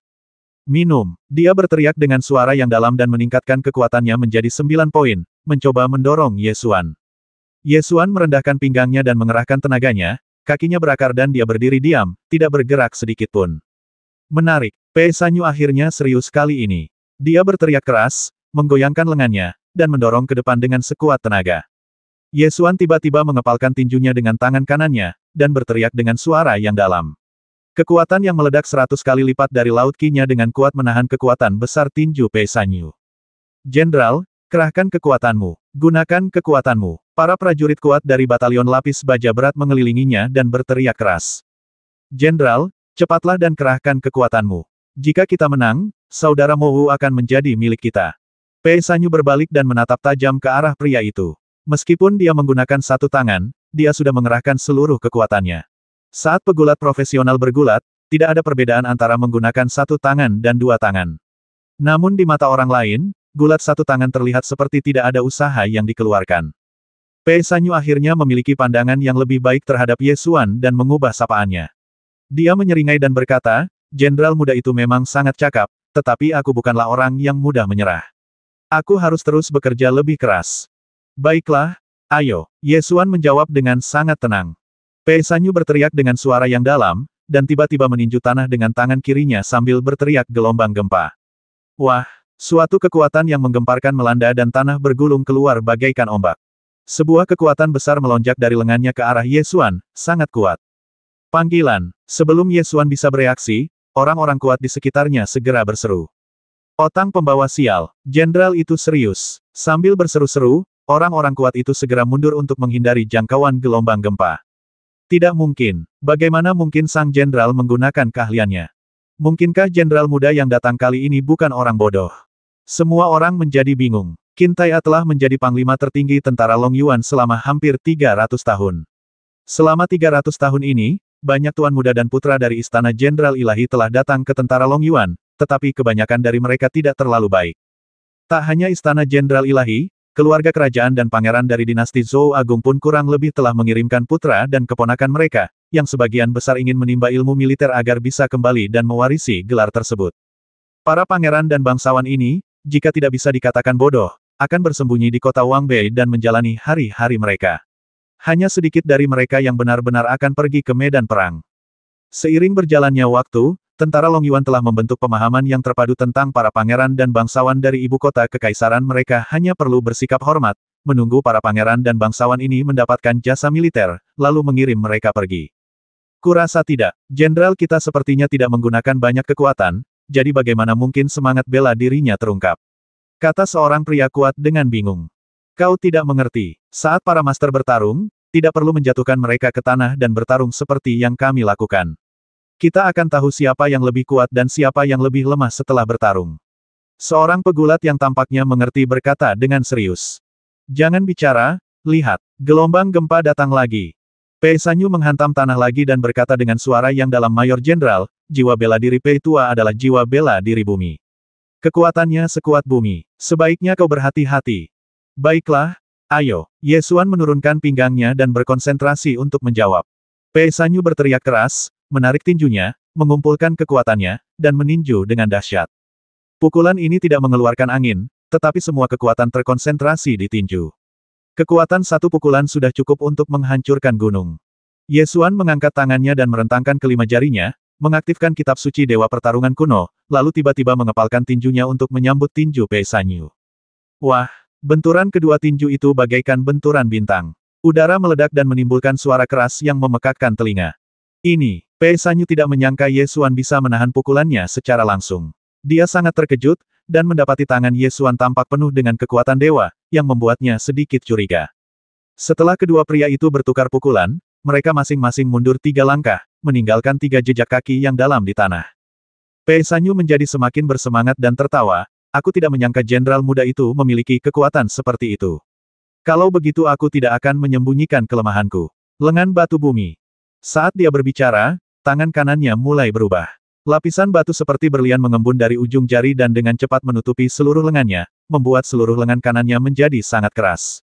"Minum." Dia berteriak dengan suara yang dalam dan meningkatkan kekuatannya menjadi 9 poin, mencoba mendorong Ye Xuan. Ye Xuan merendahkan pinggangnya dan mengerahkan tenaganya, kakinya berakar dan dia berdiri diam, tidak bergerak sedikitpun. Menarik. Pei Sanyu akhirnya serius kali ini. Dia berteriak keras, menggoyangkan lengannya, dan mendorong ke depan dengan sekuat tenaga. Ye Xuan tiba-tiba mengepalkan tinjunya dengan tangan kanannya, dan berteriak dengan suara yang dalam. Kekuatan yang meledak 100 kali lipat dari Laut Qi-nya dengan kuat menahan kekuatan besar tinju Pei Sanyu. "Jenderal, kerahkan kekuatanmu. Gunakan kekuatanmu." Para prajurit kuat dari batalion lapis baja berat mengelilinginya dan berteriak keras. "Jenderal, cepatlah dan kerahkan kekuatanmu. Jika kita menang, saudara Mou akan menjadi milik kita." Pei Sanyu berbalik dan menatap tajam ke arah pria itu. Meskipun dia menggunakan satu tangan, dia sudah mengerahkan seluruh kekuatannya. Saat pegulat profesional bergulat, tidak ada perbedaan antara menggunakan satu tangan dan dua tangan. Namun di mata orang lain, gulat satu tangan terlihat seperti tidak ada usaha yang dikeluarkan. Pei Sanyu akhirnya memiliki pandangan yang lebih baik terhadap Ye Xuan dan mengubah sapaannya. Dia menyeringai dan berkata, "Jenderal muda itu memang sangat cakap, tetapi aku bukanlah orang yang mudah menyerah. Aku harus terus bekerja lebih keras." "Baiklah, ayo." Ye Xuan menjawab dengan sangat tenang. Pei Sanyu berteriak dengan suara yang dalam, dan tiba-tiba meninju tanah dengan tangan kirinya sambil berteriak gelombang gempa. Wah, suatu kekuatan yang menggemparkan melanda dan tanah bergulung keluar bagaikan ombak. Sebuah kekuatan besar melonjak dari lengannya ke arah Ye Xuan, sangat kuat. Panggilan. Sebelum Ye Xuan bisa bereaksi, orang-orang kuat di sekitarnya segera berseru. Otang pembawa sial, jenderal itu serius. Sambil berseru-seru, orang-orang kuat itu segera mundur untuk menghindari jangkauan gelombang gempa. Tidak mungkin. Bagaimana mungkin sang jenderal menggunakan keahliannya? Mungkinkah jenderal muda yang datang kali ini bukan orang bodoh? Semua orang menjadi bingung. Qin Tai'er telah menjadi panglima tertinggi tentara Long Yuan selama hampir 300 tahun. Selama 300 tahun ini, banyak tuan muda dan putra dari Istana Jenderal Ilahi telah datang ke tentara Long Yuan, tetapi kebanyakan dari mereka tidak terlalu baik. Tak hanya Istana Jenderal Ilahi, keluarga kerajaan dan pangeran dari dinasti Zhou Agung pun kurang lebih telah mengirimkan putra dan keponakan mereka, yang sebagian besar ingin menimba ilmu militer agar bisa kembali dan mewarisi gelar tersebut. Para pangeran dan bangsawan ini, jika tidak bisa dikatakan bodoh, akan bersembunyi di kota Wangbei dan menjalani hari-hari mereka. Hanya sedikit dari mereka yang benar-benar akan pergi ke medan perang. Seiring berjalannya waktu, tentara Long Yuan telah membentuk pemahaman yang terpadu tentang para pangeran dan bangsawan dari ibu kota kekaisaran. Mereka hanya perlu bersikap hormat, menunggu para pangeran dan bangsawan ini mendapatkan jasa militer, lalu mengirim mereka pergi. Kurasa tidak, jenderal kita sepertinya tidak menggunakan banyak kekuatan, jadi bagaimana mungkin semangat bela dirinya terungkap? Kata seorang pria kuat dengan bingung. Kau tidak mengerti, saat para master bertarung, tidak perlu menjatuhkan mereka ke tanah dan bertarung seperti yang kami lakukan. Kita akan tahu siapa yang lebih kuat dan siapa yang lebih lemah setelah bertarung. Seorang pegulat yang tampaknya mengerti berkata dengan serius. Jangan bicara, lihat, gelombang gempa datang lagi. Pei Sanyu menghantam tanah lagi dan berkata dengan suara yang dalam, Mayor Jenderal, jiwa bela diri Pei Tua adalah jiwa bela diri bumi. Kekuatannya sekuat bumi. Sebaiknya kau berhati-hati. Baiklah, ayo. Ye Xuan menurunkan pinggangnya dan berkonsentrasi untuk menjawab. Pei Sanyu berteriak keras, menarik tinjunya, mengumpulkan kekuatannya, dan meninju dengan dahsyat. Pukulan ini tidak mengeluarkan angin, tetapi semua kekuatan terkonsentrasi di tinju. Kekuatan satu pukulan sudah cukup untuk menghancurkan gunung. Ye Xuan mengangkat tangannya dan merentangkan kelima jarinya, mengaktifkan kitab suci Dewa Pertarungan Kuno, lalu tiba-tiba mengepalkan tinjunya untuk menyambut tinju Pei Sanyu. Wah, benturan kedua tinju itu bagaikan benturan bintang. Udara meledak dan menimbulkan suara keras yang memekakkan telinga. Ini, Pei Sanyu tidak menyangka Ye Xuan bisa menahan pukulannya secara langsung. Dia sangat terkejut, dan mendapati tangan Ye Xuan tampak penuh dengan kekuatan dewa, yang membuatnya sedikit curiga. Setelah kedua pria itu bertukar pukulan, mereka masing-masing mundur 3 langkah, meninggalkan 3 jejak kaki yang dalam di tanah. Pei Sanyu menjadi semakin bersemangat dan tertawa, aku tidak menyangka jenderal muda itu memiliki kekuatan seperti itu. Kalau begitu aku tidak akan menyembunyikan kelemahanku. Lengan batu bumi. Saat dia berbicara, tangan kanannya mulai berubah. Lapisan batu seperti berlian mengembun dari ujung jari dan dengan cepat menutupi seluruh lengannya, membuat seluruh lengan kanannya menjadi sangat keras.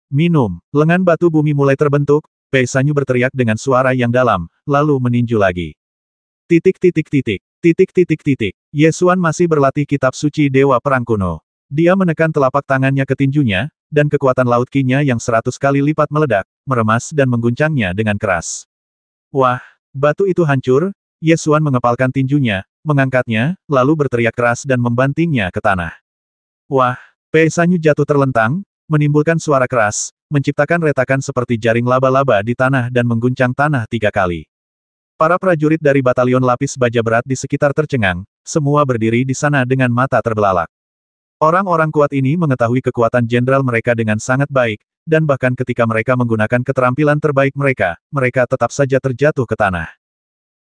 Minum, lengan batu bumi mulai terbentuk. Pei Sanyu berteriak dengan suara yang dalam, lalu meninju lagi. Titik. Ye Xuan masih berlatih kitab suci Dewa Perang Kuno. Dia menekan telapak tangannya ke tinjunya, dan kekuatan laut Qi-nya yang 100 kali lipat meledak, meremas dan mengguncangnya dengan keras. Wah, batu itu hancur. Ye Xuan mengepalkan tinjunya, mengangkatnya, lalu berteriak keras dan membantingnya ke tanah. Wah, Pei Sanyu jatuh terlentang, menimbulkan suara keras, menciptakan retakan seperti jaring laba-laba di tanah dan mengguncang tanah 3 kali. Para prajurit dari batalion lapis baja berat di sekitar tercengang, semua berdiri di sana dengan mata terbelalak. Orang-orang kuat ini mengetahui kekuatan jenderal mereka dengan sangat baik, dan bahkan ketika mereka menggunakan keterampilan terbaik mereka, mereka tetap saja terjatuh ke tanah.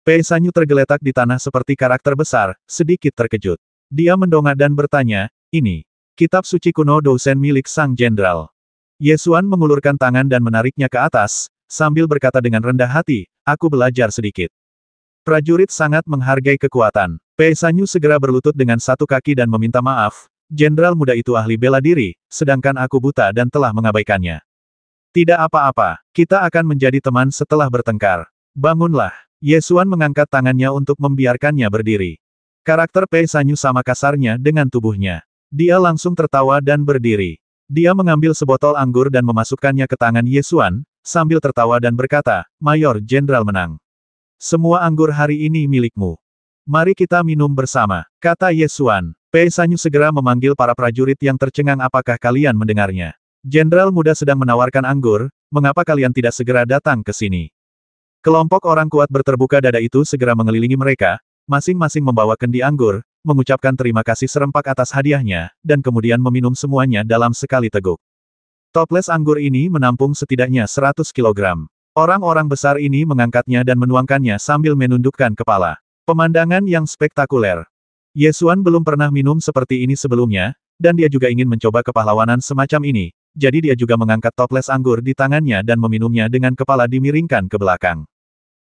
Pei Sanyu tergeletak di tanah seperti karakter besar, sedikit terkejut. Dia mendongak dan bertanya, ini, kitab suci kuno Dousen milik sang jenderal. Ye Xuan mengulurkan tangan dan menariknya ke atas, sambil berkata dengan rendah hati, aku belajar sedikit. Prajurit sangat menghargai kekuatan. Pei Sanyu segera berlutut dengan satu kaki dan meminta maaf, jenderal muda itu ahli bela diri, sedangkan aku buta dan telah mengabaikannya. Tidak apa-apa, kita akan menjadi teman setelah bertengkar. Bangunlah. Ye Xuan mengangkat tangannya untuk membiarkannya berdiri. Karakter Pei Sanyu sama kasarnya dengan tubuhnya. Dia langsung tertawa dan berdiri. Dia mengambil sebotol anggur dan memasukkannya ke tangan Ye Xuan, sambil tertawa dan berkata, Mayor Jenderal menang. Semua anggur hari ini milikmu. Mari kita minum bersama, kata Ye Xuan. Pei Sanyu segera memanggil para prajurit yang tercengang. Apakah kalian mendengarnya? Jenderal muda sedang menawarkan anggur, mengapa kalian tidak segera datang ke sini? Kelompok orang kuat berterbuka dada itu segera mengelilingi mereka, masing-masing membawa kendi anggur, mengucapkan terima kasih serempak atas hadiahnya, dan kemudian meminum semuanya dalam sekali teguk. Toples anggur ini menampung setidaknya 100 kilogram. Orang-orang besar ini mengangkatnya dan menuangkannya sambil menundukkan kepala. Pemandangan yang spektakuler. Ye Xuan belum pernah minum seperti ini sebelumnya, dan dia juga ingin mencoba kepahlawanan semacam ini, jadi dia juga mengangkat toples anggur di tangannya dan meminumnya dengan kepala dimiringkan ke belakang.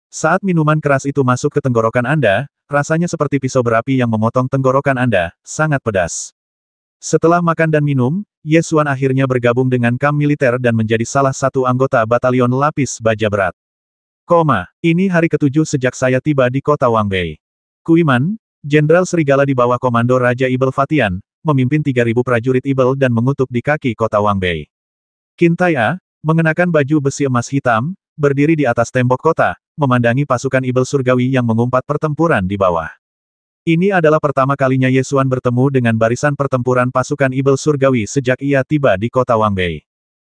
Saat minuman keras itu masuk ke tenggorokan Anda, rasanya seperti pisau berapi yang memotong tenggorokan Anda, sangat pedas. Setelah makan dan minum, Ye Xuan akhirnya bergabung dengan kamp militer dan menjadi salah satu anggota batalion lapis baja berat. Ini hari ke-7 sejak saya tiba di kota Wangbei. Kuiman, Jenderal Serigala di bawah komando Raja Ibel Fatian, memimpin 3.000 prajurit Ibel dan mengutuk di kaki kota Wangbei. Qin Tai'a, mengenakan baju besi emas hitam, berdiri di atas tembok kota, memandangi pasukan Ibel surgawi yang mengumpat pertempuran di bawah. Ini adalah pertama kalinya Ye Xuan bertemu dengan barisan pertempuran pasukan Ibel surgawi sejak ia tiba di kota Wangbei.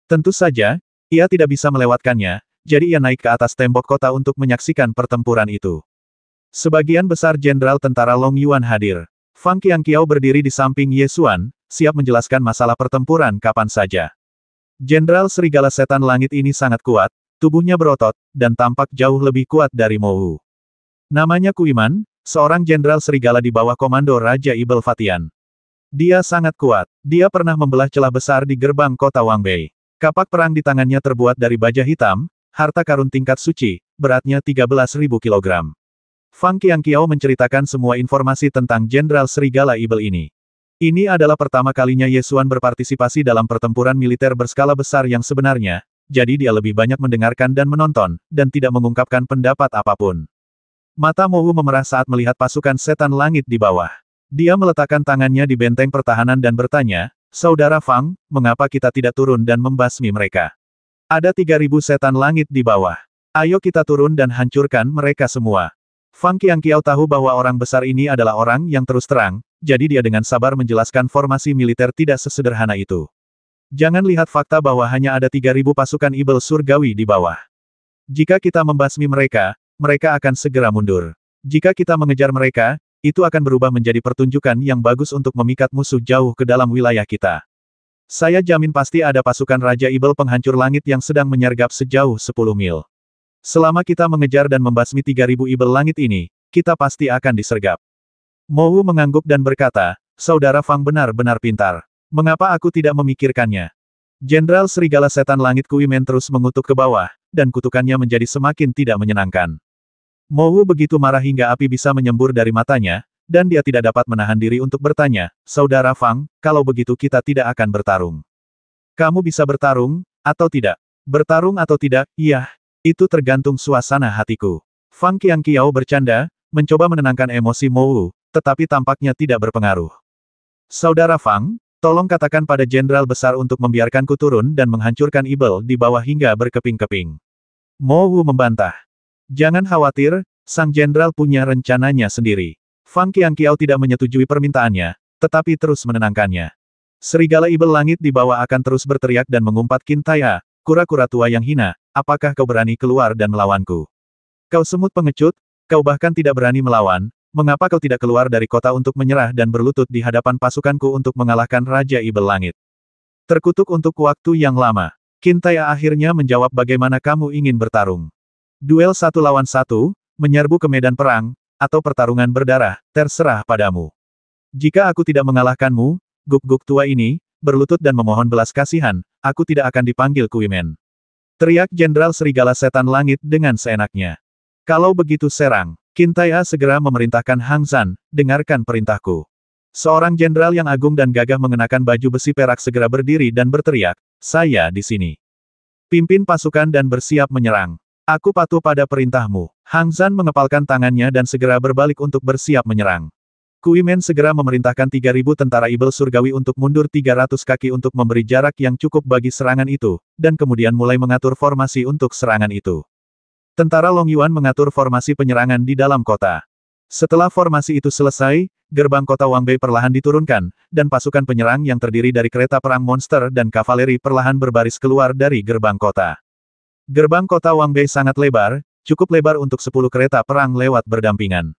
Tentu saja, ia tidak bisa melewatkannya, jadi ia naik ke atas tembok kota untuk menyaksikan pertempuran itu. Sebagian besar jenderal tentara Long Yuan hadir. Fang Qianqiao berdiri di samping Ye Xuan, siap menjelaskan masalah pertempuran kapan saja. Jenderal Serigala Setan Langit ini sangat kuat, tubuhnya berotot, dan tampak jauh lebih kuat dari Mo Wu. Namanya Kuiman, seorang jenderal serigala di bawah komando Raja Ibel Fatian. Dia sangat kuat. Dia pernah membelah celah besar di gerbang kota Wangbei. Kapak perang di tangannya terbuat dari baja hitam, harta karun tingkat suci, beratnya 13.000 kilogram. Fang Qianqiao menceritakan semua informasi tentang jenderal serigala Ibel ini. Ini adalah pertama kalinya Ye Xuan berpartisipasi dalam pertempuran militer berskala besar yang sebenarnya, jadi dia lebih banyak mendengarkan dan menonton, dan tidak mengungkapkan pendapat apapun. Mata Mo Wu memerah saat melihat pasukan setan langit di bawah. Dia meletakkan tangannya di benteng pertahanan dan bertanya, "Saudara Fang, mengapa kita tidak turun dan membasmi mereka? Ada 3.000 setan langit di bawah. Ayo kita turun dan hancurkan mereka semua." Fang Qianqiao tahu bahwa orang besar ini adalah orang yang terus terang, jadi dia dengan sabar menjelaskan formasi militer tidak sesederhana itu. Jangan lihat fakta bahwa hanya ada 3.000 pasukan Ibel surgawi di bawah. Jika kita membasmi mereka, mereka akan segera mundur. Jika kita mengejar mereka, itu akan berubah menjadi pertunjukan yang bagus untuk memikat musuh jauh ke dalam wilayah kita. Saya jamin pasti ada pasukan Raja Ibel penghancur langit yang sedang menyergap sejauh 10 mil. Selama kita mengejar dan membasmi 3.000 Ibel langit ini, kita pasti akan disergap. Mo Wu mengangguk dan berkata, "Saudara Fang benar-benar pintar. Mengapa aku tidak memikirkannya?" Jenderal Serigala Setan Langit Kuimen terus mengutuk ke bawah, dan kutukannya menjadi semakin tidak menyenangkan. Mo Wu begitu marah hingga api bisa menyembur dari matanya, dan dia tidak dapat menahan diri untuk bertanya, "Saudara Fang, kalau begitu kita tidak akan bertarung. Kamu bisa bertarung, atau tidak? Bertarung atau tidak, iya, itu tergantung suasana hatiku." Fang Qianqiao bercanda, mencoba menenangkan emosi Mo Wu, tetapi tampaknya tidak berpengaruh. "Saudara Fang, tolong katakan pada jenderal besar untuk membiarkanku turun dan menghancurkan Ibel di bawah hingga berkeping-keping." Mo Wu membantah. "Jangan khawatir, sang jenderal punya rencananya sendiri." Fang Qianqiao tidak menyetujui permintaannya, tetapi terus menenangkannya. "Serigala Ibel langit di bawah akan terus berteriak dan mengumpat, 'Qin Tai'a, kura-kura tua yang hina, apakah kau berani keluar dan melawanku? Kau semut pengecut, kau bahkan tidak berani melawan. Mengapa kau tidak keluar dari kota untuk menyerah dan berlutut di hadapan pasukanku untuk mengalahkan Raja Ibel Langit?' Terkutuk untuk waktu yang lama. Qin Tai'a akhirnya menjawab, 'Bagaimana kamu ingin bertarung? Duel 1 lawan 1, menyerbu ke medan perang, atau pertarungan berdarah, terserah padamu. Jika aku tidak mengalahkanmu, guk-guk tua ini, berlutut dan memohon belas kasihan, aku tidak akan dipanggil Kuimen.'" Teriak Jenderal Serigala Setan Langit dengan seenaknya. "Kalau begitu serang." Qin Tai'a segera memerintahkan Hang Zhan, "Dengarkan perintahku." Seorang jenderal yang agung dan gagah mengenakan baju besi perak segera berdiri dan berteriak, "Saya di sini. Pimpin pasukan dan bersiap menyerang. Aku patuh pada perintahmu." Hang Zhan mengepalkan tangannya dan segera berbalik untuk bersiap menyerang. Kuimen segera memerintahkan 3.000 tentara Ibel surgawi untuk mundur 300 kaki untuk memberi jarak yang cukup bagi serangan itu, dan kemudian mulai mengatur formasi untuk serangan itu. Tentara Long Yuan mengatur formasi penyerangan di dalam kota. Setelah formasi itu selesai, gerbang kota Wangbei perlahan diturunkan, dan pasukan penyerang yang terdiri dari kereta perang monster dan kavaleri perlahan berbaris keluar dari gerbang kota. Gerbang kota Wangbei sangat lebar, cukup lebar untuk 10 kereta perang lewat berdampingan.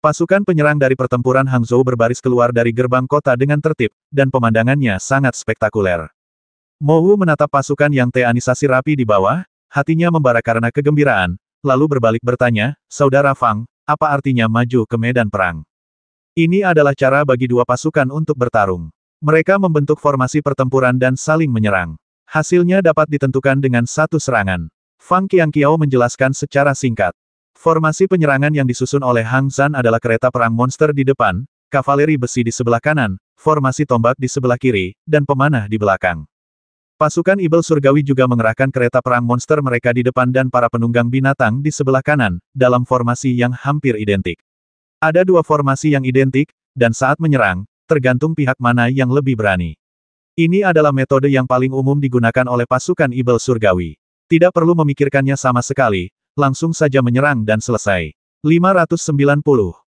Pasukan penyerang dari pertempuran Hangzhou berbaris keluar dari gerbang kota dengan tertib, dan pemandangannya sangat spektakuler. Mo Wu menatap pasukan yang teanisasi rapi di bawah, hatinya membara karena kegembiraan, lalu berbalik bertanya, "Saudara Fang, apa artinya maju ke medan perang?" Ini adalah cara bagi dua pasukan untuk bertarung. Mereka membentuk formasi pertempuran dan saling menyerang. Hasilnya dapat ditentukan dengan satu serangan. Fang Qiangqiao menjelaskan secara singkat. Formasi penyerangan yang disusun oleh Hang Zhan adalah kereta perang monster di depan, kavaleri besi di sebelah kanan, formasi tombak di sebelah kiri, dan pemanah di belakang. Pasukan Ibel Surgawi juga mengerahkan kereta perang monster mereka di depan dan para penunggang binatang di sebelah kanan, dalam formasi yang hampir identik. Ada dua formasi yang identik, dan saat menyerang, tergantung pihak mana yang lebih berani. Ini adalah metode yang paling umum digunakan oleh pasukan Ibel Surgawi. Tidak perlu memikirkannya sama sekali, langsung saja menyerang dan selesai. 590.